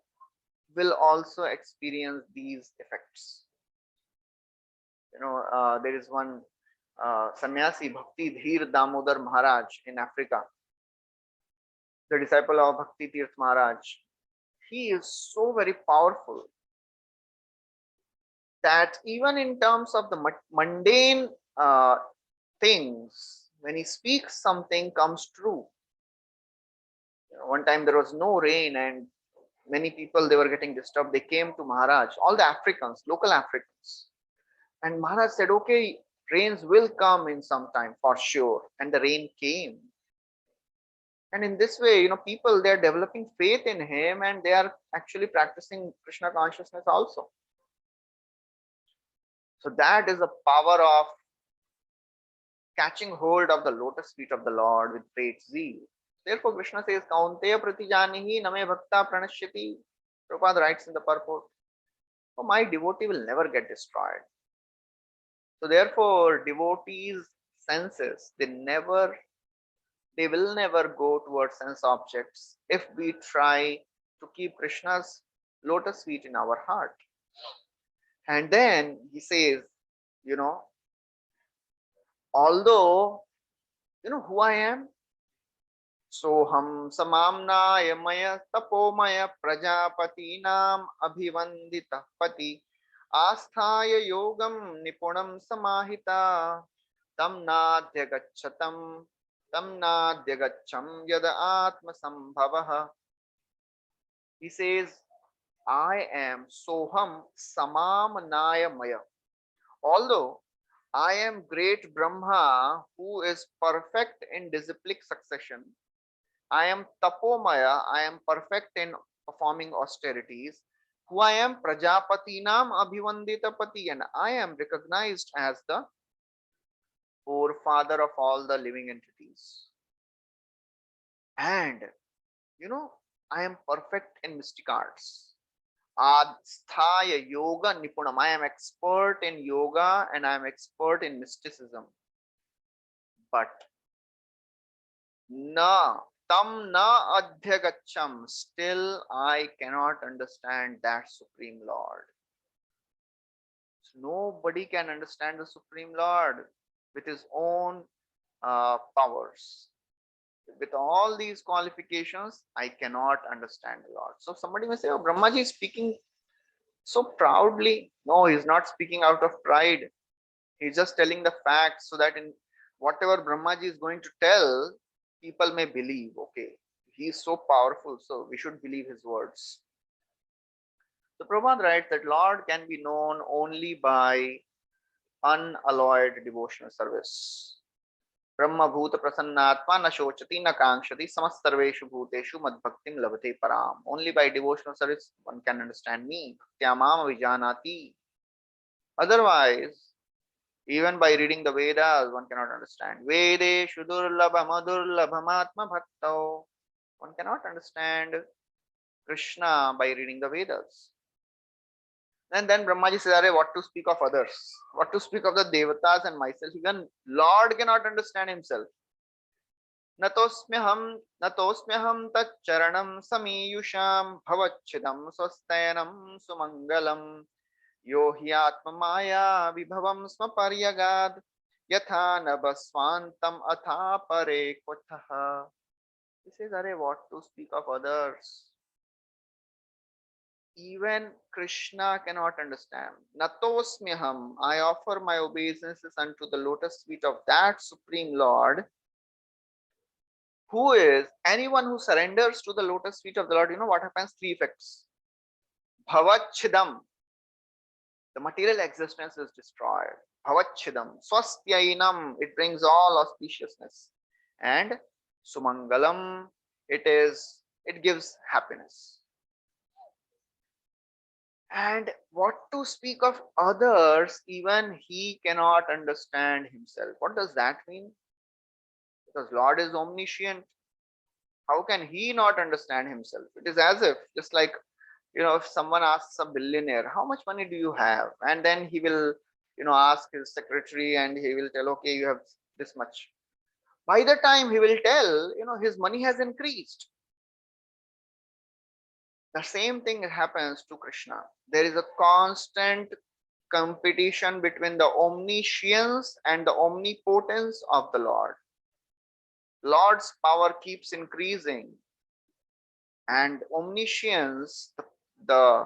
will also experience these effects. There is one sannyasi, Bhakti Dhir Damodar Maharaj in Africa, the disciple of Bhakti Tirth Maharaj. He is so very powerful that even in terms of the mundane things, when he speaks, something comes true. One time there was no rain and many people, they were getting disturbed. They came to Maharaj, all the Africans, local Africans. And Maharaj said, okay, rains will come in some time for sure. And the rain came. And in this way, people, they're developing faith in him and they are actually practicing Krishna consciousness also. So that is the power of catching hold of the lotus feet of the Lord with great zeal. Therefore, Krishna says, Kaunteya pratijanihi name bhakta pranashyati. Prabhupada writes in the purport, so my devotee will never get destroyed. So therefore, devotees' senses, they will never go towards sense objects if we try to keep Krishna's lotus feet in our heart. And then he says, although, who I am? Soham samamnaya maya tapomaya prajapatinam abhivandita pati asthaya yogam nipunam samahita tam nadhyagacham yada atma sambhavaha. He says, I am Soham Samamnaya Maya. Although I am great Brahma who is perfect in disciplic succession, I am Tapomaya, I am perfect in performing austerities, who I am Prajapatinam Abhivandita Pati, and I am recognized as the forefather of all the living entities. And I am perfect in mystic arts. Adsthaya yoga nipunam. I am expert in yoga and I am expert in mysticism. But tam na adhyagacham. Still I cannot understand that Supreme Lord. Nobody can understand the Supreme Lord with his own powers. With all these qualifications, I cannot understand the Lord. So somebody may say, oh, Brahmaji is speaking so proudly. No, he's not speaking out of pride. He's just telling the facts so that in whatever Brahmaji is going to tell, people may believe, okay, he is so powerful, so we should believe his words. So Prabhupada writes that Lord can be known only by unalloyed devotional service. Brahma bhuta prasannatma na shochati na kankshati samastarveshu bhuteshu madbhaktim labhate param. Only by devotional service one can understand me. Bhaktyamam vijanati. Otherwise, even by reading the Vedas, one cannot understand. Vedeshu durlabham adurlabhamatma bhaktao. One cannot understand Krishna by reading the Vedas. And then Brahmaji says, what to speak of others? What to speak of the Devatas and myself? Even Lord cannot understand himself. Natosmyaham taccharanam samiyusham bhavachidam swastayanam sumangalam yo hyatma maya vibhavam smaparyagad yatha nabasvantam atha pare kothaha. He says, what to speak of others? Even Krishna cannot understand. Natosmyaham, I offer my obeisances unto the lotus feet of that Supreme Lord, who is anyone who surrenders to the lotus feet of the Lord. You know what happens? Three effects. Bhavachidam, the material existence is destroyed. Bhavachidam, swastyainam, it brings all auspiciousness. And sumangalam, it gives happiness. And what to speak of others, even he cannot understand himself. What does that mean? Because Lord is omniscient. How can he not understand himself? It is as if, just like, if someone asks a billionaire, how much money do you have? And then he will, ask his secretary and he will tell, okay, you have this much. By the time he will tell, his money has increased. The same thing happens to Krishna. There is a constant competition between the omniscience and the omnipotence of the Lord. Lord's power keeps increasing, and omniscience, the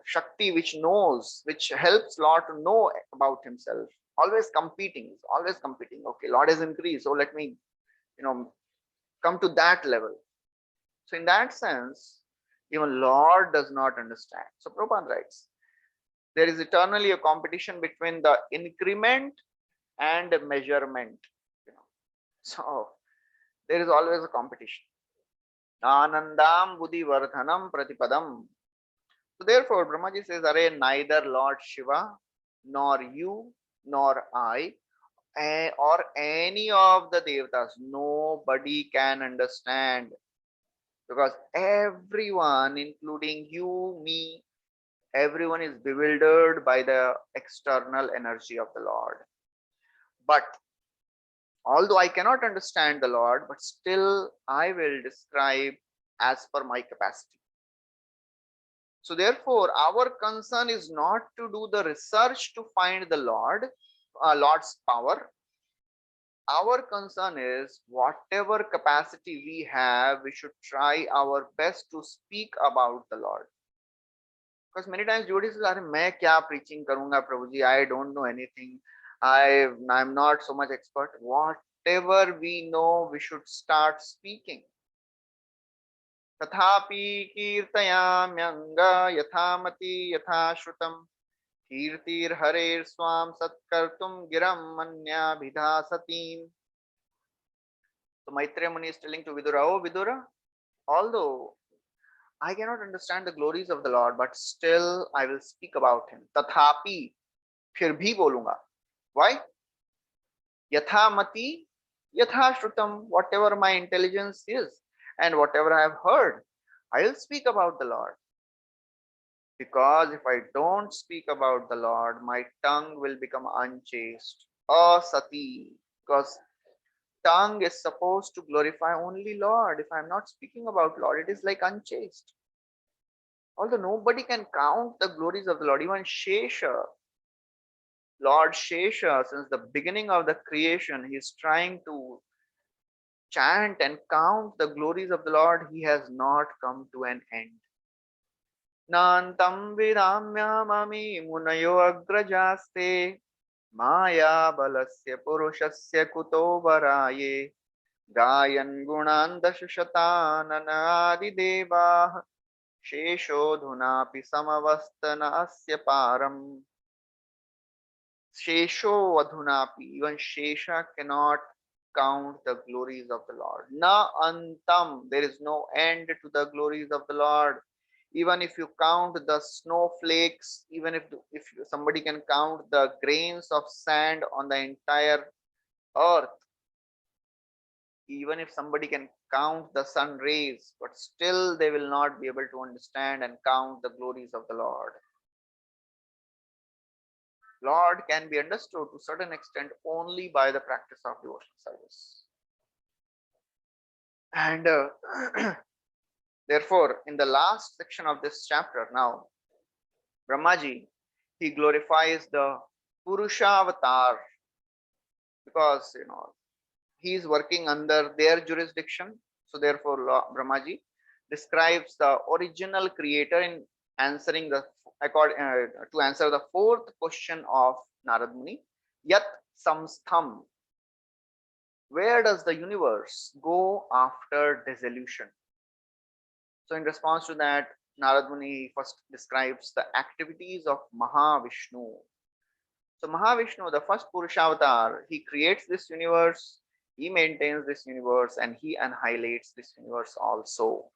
Shakti which knows, which helps Lord to know about himself, always competing. Okay, Lord has increased, so let me, come to that level. So in that sense, even Lord does not understand. So Prabhupada writes, there is eternally a competition between the increment and measurement. So there is always a competition. Anandam buddhi vardhanam pratipadam. So therefore, Brahmaji says, neither Lord Shiva, nor you, nor I, or any of the Devatas, nobody can understand. Because everyone, including you, me, everyone is bewildered by the external energy of the Lord. But although I cannot understand the Lord, but still I will describe as per my capacity. So therefore, our concern is not to do the research to find the Lord's power. Our concern is whatever capacity we have, we should try our best to speak about the Lord. Because many times devotees say, "मैं क्या preaching करूँगा Prabhuji? I don't know anything. I'm not so much expert." Whatever we know, we should start speaking. तथापि कीर्तयाम्यंगा यथामति यथाश्रुतम् कीर्तिर हरेर स्वाम सत्कर्तुम गिरम मन्याभिधासतीम. So Maitreya Muni is telling to Vidura, oh Vidura, although I cannot understand the glories of the Lord, but still I will speak about him. Tathapi, फिर भी बोलूंगा. Why? Yathamati, yathashrutam, whatever my intelligence is and whatever I have heard, I will speak about the Lord. Because if I don't speak about the Lord, my tongue will become unchaste. Asati. Because tongue is supposed to glorify only Lord. If I'm not speaking about Lord, it is like unchaste. Although nobody can count the glories of the Lord, even Shesha, Lord Shesha, since the beginning of the creation, he is trying to chant and count the glories of the Lord. He has not come to an end. Nantam vidamyamami munayo agrajaste maya balasya purushasya kuto varaye gayan gunan dashashatanana devah sheshodhunapi samavastana asya param. Shesho adhunapi, even Shesha cannot count the glories of the Lord. Na antam, there is no end to the glories of the Lord. Even if you count the snowflakes, even if somebody can count the grains of sand on the entire earth, even if somebody can count the sun rays, but still they will not be able to understand and count the glories of the Lord. Lord can be understood to a certain extent only by the practice of devotional service. And therefore, in the last section of this chapter now, Brahmaji, he glorifies the Purusha avatar because, he is working under their jurisdiction. So therefore, Brahmaji describes the original creator in answering to answer the fourth question of Narad Muni, Yat Samstham. Where does the universe go after dissolution? So in response to that, Narad Muni first describes the activities of Mahavishnu. So Mahavishnu, the first Purusha avatar, he creates this universe, he maintains this universe, and he annihilates this universe also.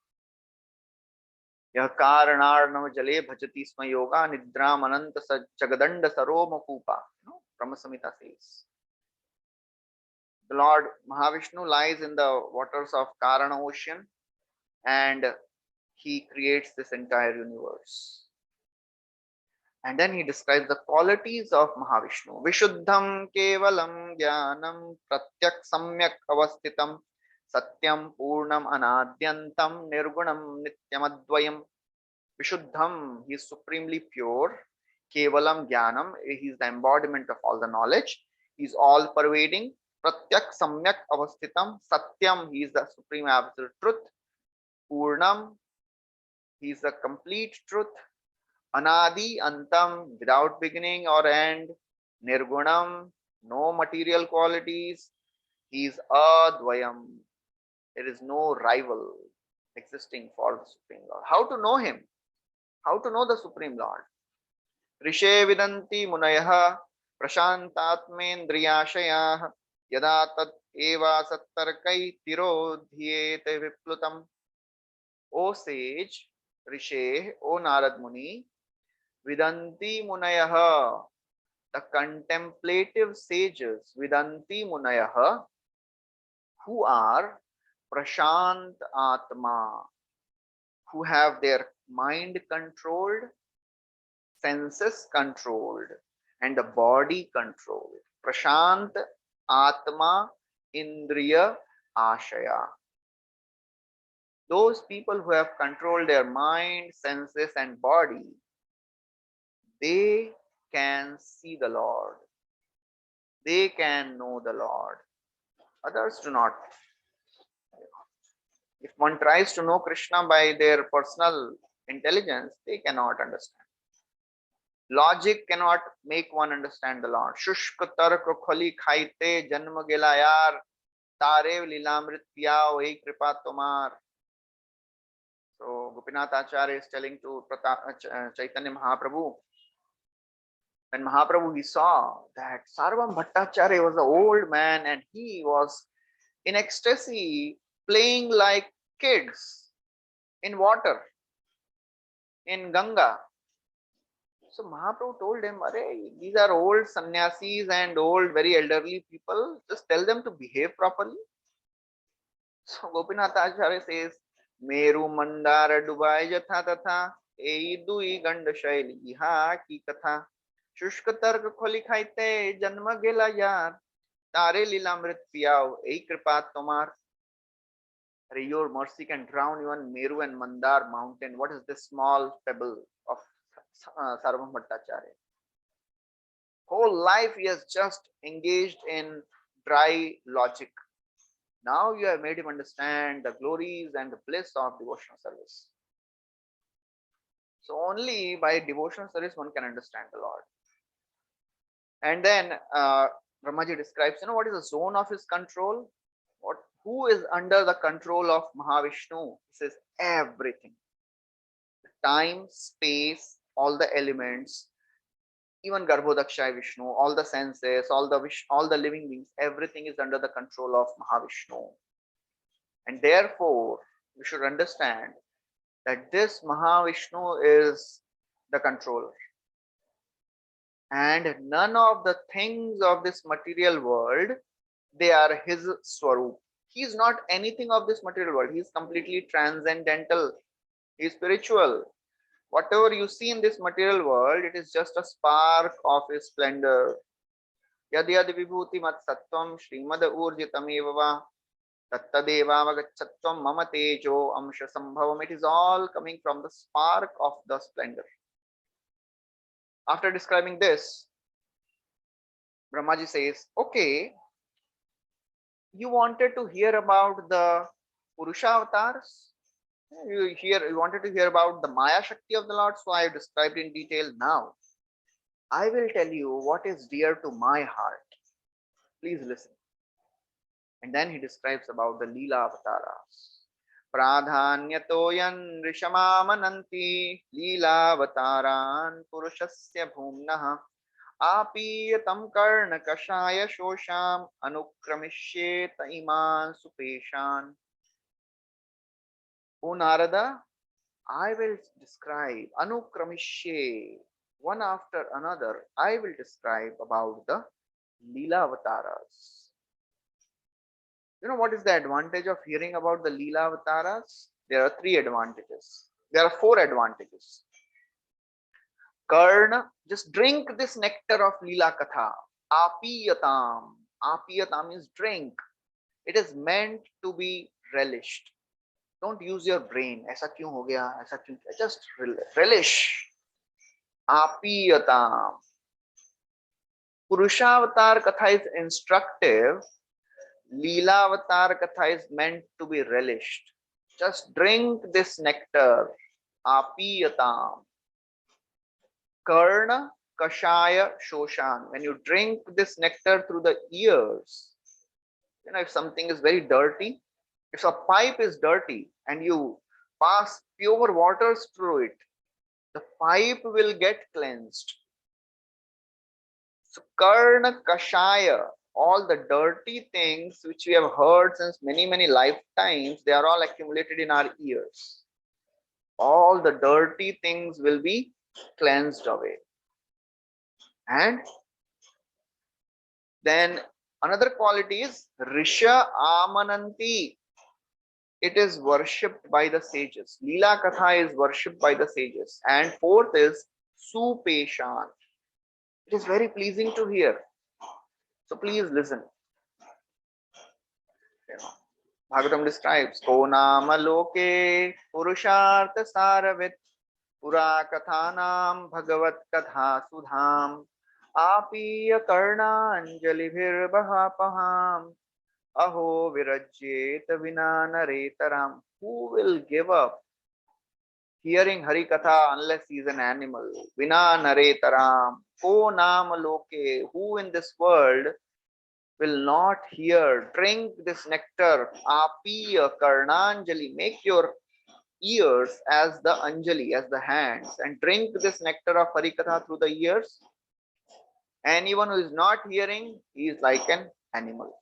Yah karanarnav jale bhajati sma yoga nidram ananta jagadanda saroma kupa. Brahma Samhita says. The Lord Mahavishnu lies in the waters of Karana ocean and he creates this entire universe. And then he describes the qualities of Mahavishnu. Vishuddham kevalam jnanam pratyak samyak avastitam satyam purnam anadyantam nirgunam nityamadvayam. Vishuddham, he is supremely pure. Kevalam jnanam, he is the embodiment of all the knowledge. He is all pervading. Pratyak samyak avastitam satyam, he is the supreme absolute truth. Purnam, he is the complete truth. Anadi antam, without beginning or end. Nirgunam, no material qualities. He is advayam. There is no rival existing for the Supreme Lord. How to know him? How to know the Supreme Lord? Rishe vidanti munayaha prashantatmendriyashayah yada tat eva sattarkai tirodhyete viplutam. O sage, Rishe, O Narad Muni, Vidanti Munayaha, the contemplative sages, Vidanti Munayaha, who are Prashant Atma, who have their mind controlled, senses controlled, and the body controlled. Prashant Atma Indriya Ashaya. Those people who have controlled their mind, senses, and body, they can see the Lord. They can know the Lord. Others do not. If one tries to know Krishna by their personal intelligence, they cannot understand. Logic cannot make one understand the Lord. Shushk tark kholi khaite janma gela yar tare lilamrit piyao ei kripa tomar. So Gopinath Acharya is telling to Chaitanya Mahaprabhu, when Mahaprabhu he saw that Sarvam Bhattacharya was an old man and he was in ecstasy playing like kids in water, in Ganga. So Mahaprabhu told him, these are old sannyasis and old, very elderly people. Just tell them to behave properly. So Gopinath Acharya says, Meru Mandara Dubai Jatha Tatha, Ei Dui Ganda Shaili Iha Ki Katha, Shushka Tark Kholi Khaite Janma Gela Yar, Tare Lilamrit Piyao, Ei Kripat Tomar. Your mercy can drown even Meru and Mandar mountain. What is this small pebble of Sarvam Bhattacharya? Whole life he has just engaged in dry logic. Now you have made him understand the glories and the bliss of devotional service. So only by devotional service one can understand the Lord. And then Brahmaji describes, what is the zone of his control? Who is under the control of Mahavishnu? He says everything. Time, space, all the elements, even Garbhodakshaya Vishnu, all the senses, all the living beings, everything is under the control of Mahavishnu. And therefore, we should understand that this Mahavishnu is the controller. And none of the things of this material world, they are his Swarup. He is not anything of this material world. He is completely transcendental. He is spiritual. Whatever you see in this material world, it is just a spark of his splendor. Yad yad vibhuti mat sattvam Srimad urjitam eva tattadevavagachatvam mama tejo amsha sambhavam. It is all coming from the spark of the splendor. After describing this, Brahmaji says, okay, you wanted to hear about the Purusha avatars? You wanted to hear about the Maya Shakti of the Lord, so I have described in detail. Now, I will tell you what is dear to my heart. Please listen. And then he describes about the Leela avatars. Pradhanyatoyan rishamamananti Leela avataran Purushasya bhumnah Apiyatam karna kashaya shosham anukramisheta iman supeshan. O Narada, I will describe anukramishe, one after another. I will describe about the Leela avatars. You know what is the advantage of hearing about the Leela avatars? There are 3 advantages. There are 4 advantages. Karna, just drink this nectar of Leela Katha. Apiyatam. Apiyatam means drink. It is meant to be relished. Don't use your brain. ऐसा क्यों हो गया? ऐसा क्यों? Just relish. Apiyatam. Purusha Avatar Katha is instructive. Leela Avatar Katha is meant to be relished. Just drink this nectar. Apiyatam. Karna Kashaya Shoshan. When you drink this nectar through the ears, if something is very dirty, if a pipe is dirty and you pass pure waters through it, the pipe will get cleansed. So Karna Kashaya, all the dirty things which we have heard since many lifetimes, they are all accumulated in our ears. All the dirty things will be cleansed away. And then another quality is Risha Amananti. It is worshipped by the sages. Leela Katha is worshipped by the sages. And 4th is Supeshan. It is very pleasing to hear. So please listen. Bhagavatam describes Ko nama loke purushartha saravit Pura kathanam bhagavat katha sudham Apiya karna anjalibhir bahapaham Aho virajyeta vina naretaram. Who will give up hearing Hari Katha unless he is an animal? Vina naretaram. Ko nama loke. Who in this world will not hear? Drink this nectar. Apiya karnanjali. Make your ears as the anjali, as the hands, and drink this nectar of Harikatha through the ears. Anyone who is not hearing, he is like an animal.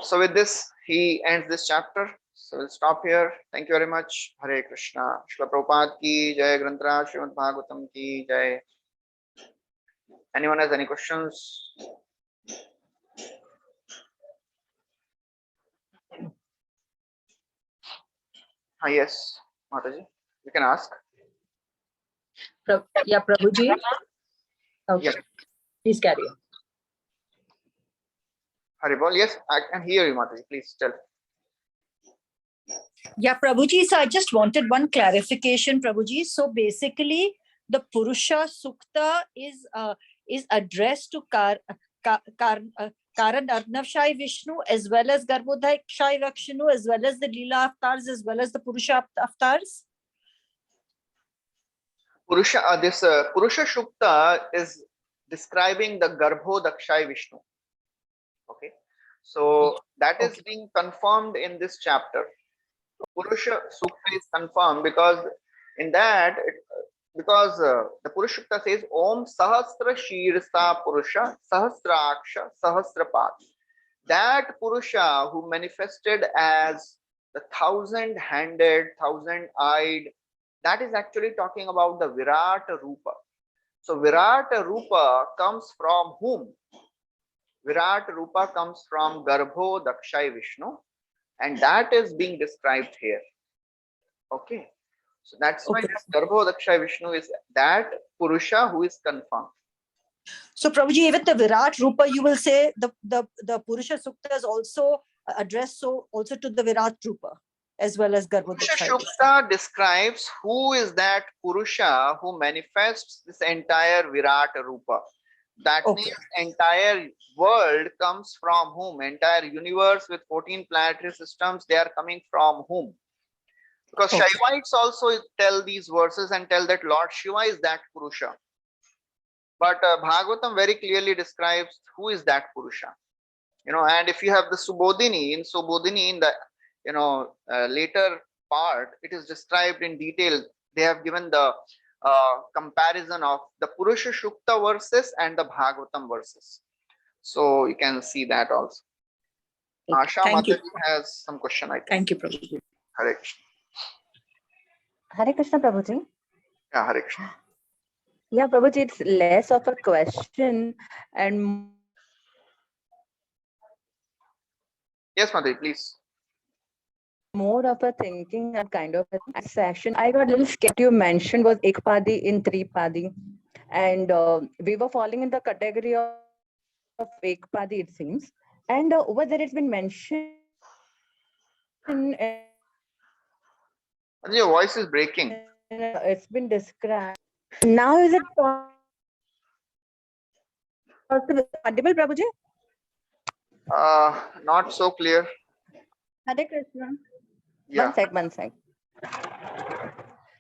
So with this, he ends this chapter. So we'll stop here. Thank you very much. Hare Krishna. Srila Prabhupada ki jai. Granthra Srimad Bhagavatam ki jai. Anyone has any questions? Yes, Mataji, you can ask. Yeah, Prabhuji. Okay, yes. Please carry on. Haribol, yes, I can hear you, Mataji. Please tell. Yeah, Prabhuji, so I just wanted one clarification, Prabhuji. So basically, the Purusha Sukta is is addressed to Karan Arnavshai Vishnu as well as Garbhodakshai Vishnu as well as the Leela avatars as well as the Purusha avatars? Purusha Sukta is describing the Garbhodakshai Vishnu. Okay, so that is being confirmed in this chapter. Purusha Sukta is confirmed because in that, the Purusha Sukta says Om Sahasra Shirsa Purusha Sahasraksha Sahasrapad. That Purusha who manifested as the thousand-handed, thousand-eyed, that is actually talking about the Virat Rupa. So Virat Rupa comes from whom? Virat Rupa comes from Garbho Dakshai Vishnu, and that is being described here. Okay, so that's why this Garbho Dakshai Vishnu is that Purusha who is confirmed. So Prabhuji, even the Virat Rupa, you will say the Purusha Sukta is also addressed also to the Virat Rupa as well as Garbhodakshai. Purusha Sukta describes who is that Purusha who manifests this entire Virat Rupa. That means entire world comes from whom? Entire universe with 14 planetary systems, they are coming from whom? Because Shaivites also tell these verses and tell that Lord Shiva is that Purusha. But Bhagavatam very clearly describes who is that Purusha. And if you have the Subodhini, in the later part, it is described in detail. They have given the comparison of the Purusha Sukta verses and the Bhagavatam verses. So you can see that also. Asha Mataji has some question, I think. Thank you, Prabhuji. Hare Krishna. Hare Krishna, Prabhuji. Yeah, Hare Krishna. Yeah, Prabhuji, it's less of a question and Yes, Mataji, please. more of a thinking and kind of a session. I got a little scared. You mentioned was Ekpadi in Tripadi, and we were falling in the category of Ekpadi, it seems. And over there, it's been mentioned. Your voice is breaking. It's been described. Now is it audible, Prabhuji? Not so clear. Hare Krishna. Yeah. One sec.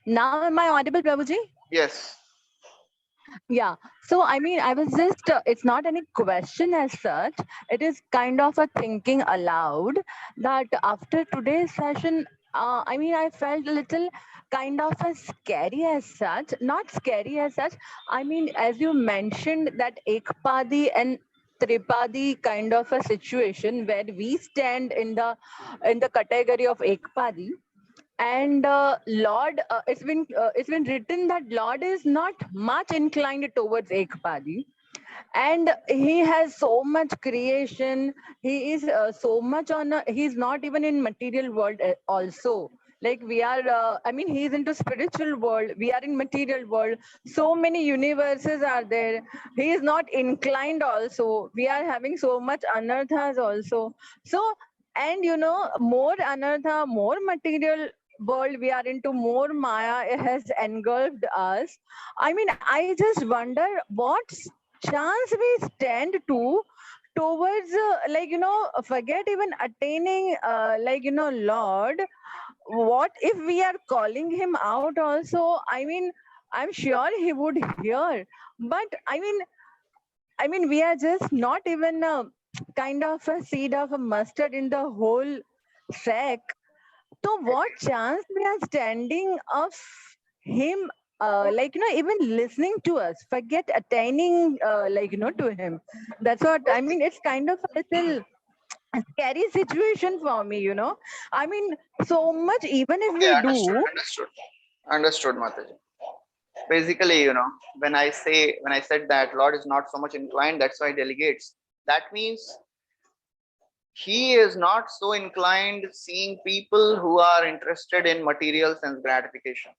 Now am I audible, Prabhuji? Yes. Yeah. So, I mean, I was just, it's not any question as such. It is kind of a thinking aloud that after today's session, I felt a little kind of a scary as such, not scary as such. I mean, as you mentioned that Ekpadi and Tripadi kind of a situation where we stand in the category of Ekpadi. And Lord, it's been written that Lord is not much inclined towards Ekpadi, and he has so much creation. He is so much he's not even in material world also. Like we are, he's into spiritual world. We are in material world. So many universes are there. He is not inclined also. We are having so much anarthas also. So, and more anartha, more material world we are into, more Maya has engulfed us. I mean, I just wonder what chance we stand towards forget even attaining Lord. What if we are calling him out also? I mean, I'm sure he would hear, but we are just not even kind of a seed of a mustard in the whole sack. So what chance we are standing of him, even listening to us, forget attaining, to him. That's what I mean. It's kind of a little scary situation for me. I mean, so much, even if we do. Understood, Mataji. Basically, when I said that Lord is not so much inclined, that's why he delegates. That means he is not so inclined seeing people who are interested in material sense gratification.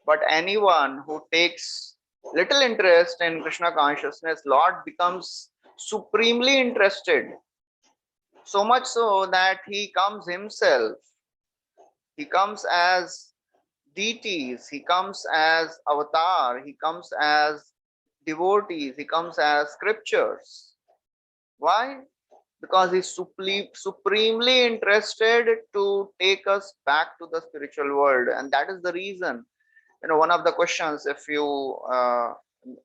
But anyone who takes little interest in Krishna consciousness, Lord becomes supremely interested. So much so that he comes himself. He comes as deities, he comes as avatar, he comes as devotees, he comes as scriptures. Why? Because he's supremely interested to take us back to the spiritual world. And that is the reason, one of the questions, if you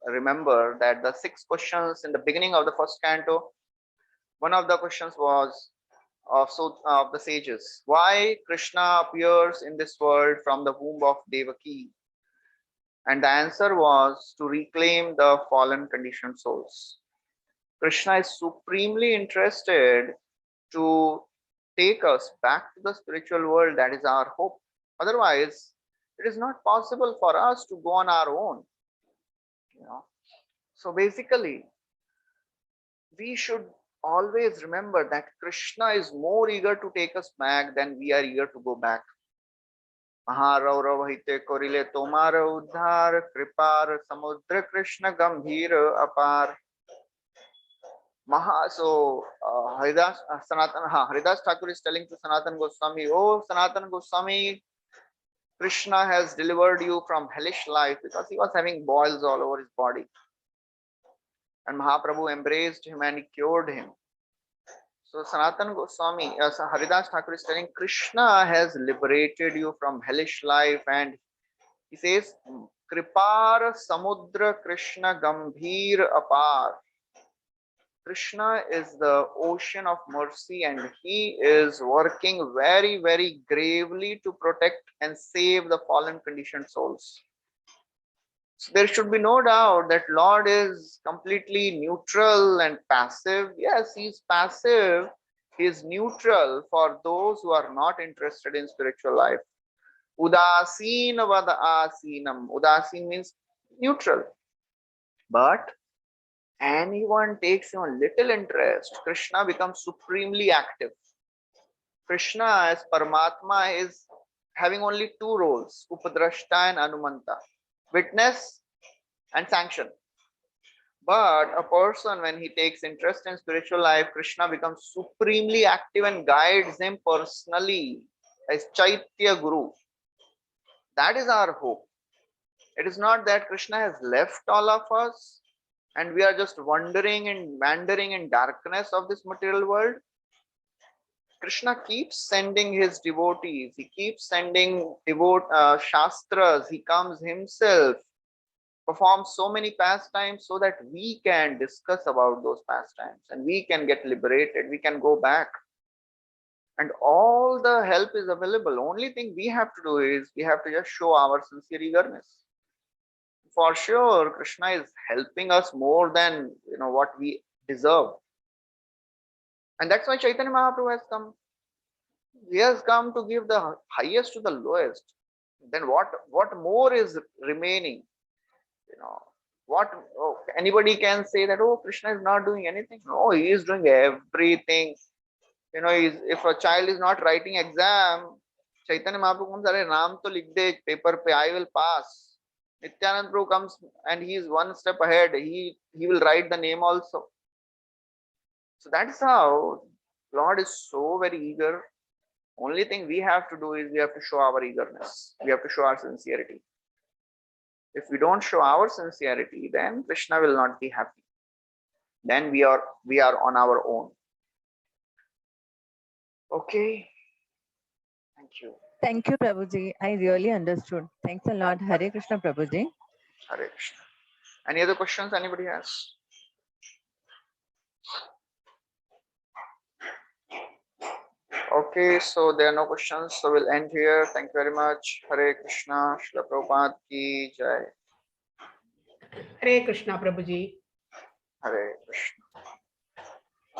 remember, that the 6 questions in the beginning of the first canto, one of the questions was of the sages, why Krishna appears in this world from the womb of Devaki? And the answer was to reclaim the fallen conditioned souls. Krishna is supremely interested to take us back to the spiritual world. That is our hope. Otherwise, it is not possible for us to go on our own. So basically, we should always remember that Krishna is more eager to take us back than we are eager to go back. महारौरवहिते कोरिले तोमार उद्धार कृपार समुद्र कृष्ण गंभीर अपार. So Haridas Thakur is telling to Sanatan Goswami, oh Sanatan Goswami, Krishna has delivered you from hellish life, because he was having boils all over his body. And Mahaprabhu embraced him and he cured him. So Sanatan Goswami, Haridas Thakur is telling, Krishna has liberated you from hellish life, and he says, Kripar Samudra Krishna Gambhir Apar. Krishna is the ocean of mercy, and he is working very, very gravely to protect and save the fallen conditioned souls. So there should be no doubt that Lord is completely neutral and passive. Yes, he is passive. He is neutral for those who are not interested in spiritual life. Udasin vada asinam. Udasin means neutral. But anyone takes him little interest, Krishna becomes supremely active. Krishna as Paramatma is having only 2 roles, Upadrashta and Anumanta, witness and sanction. But a person, when he takes interest in spiritual life, Krishna becomes supremely active and guides him personally as Chaitya Guru. That is our hope. It is not that Krishna has left all of us and we are just wandering and wandering in darkness of this material world. Krishna keeps sending his devotees. He keeps sending shastras. He comes himself, performs so many pastimes so that we can discuss about those pastimes and we can get liberated. We can go back. And all the help is available. Only thing we have to do is we have to just show our sincere eagerness. For sure, Krishna is helping us more than what we deserve. And that's why Chaitanya Mahaprabhu has come. He has come to give the highest to the lowest. Then what more is remaining? Anybody can say that, oh, Krishna is not doing anything. No, he is doing everything. If a child is not writing exam, Chaitanya Mahaprabhu comes, "Arey naam to likh de paper pe, I will pass." Nityanand Prabhu comes and he is one step ahead. He will write the name also. So that's how Lord is so very eager. Only thing we have to do is we have to show our eagerness. We have to show our sincerity. If we don't show our sincerity, then Krishna will not be happy. Then we are on our own. Okay. Thank you. Thank you, Prabhuji. I really understood. Thanks a lot. Hare Krishna, Prabhuji. Hare Krishna. Any other questions anybody has? Okay, so there are no questions, so we'll end here. Thank you very much. Hare Krishna, Srila Prabhupada ki jai. Hare Krishna, Prabhuji. Hare Krishna.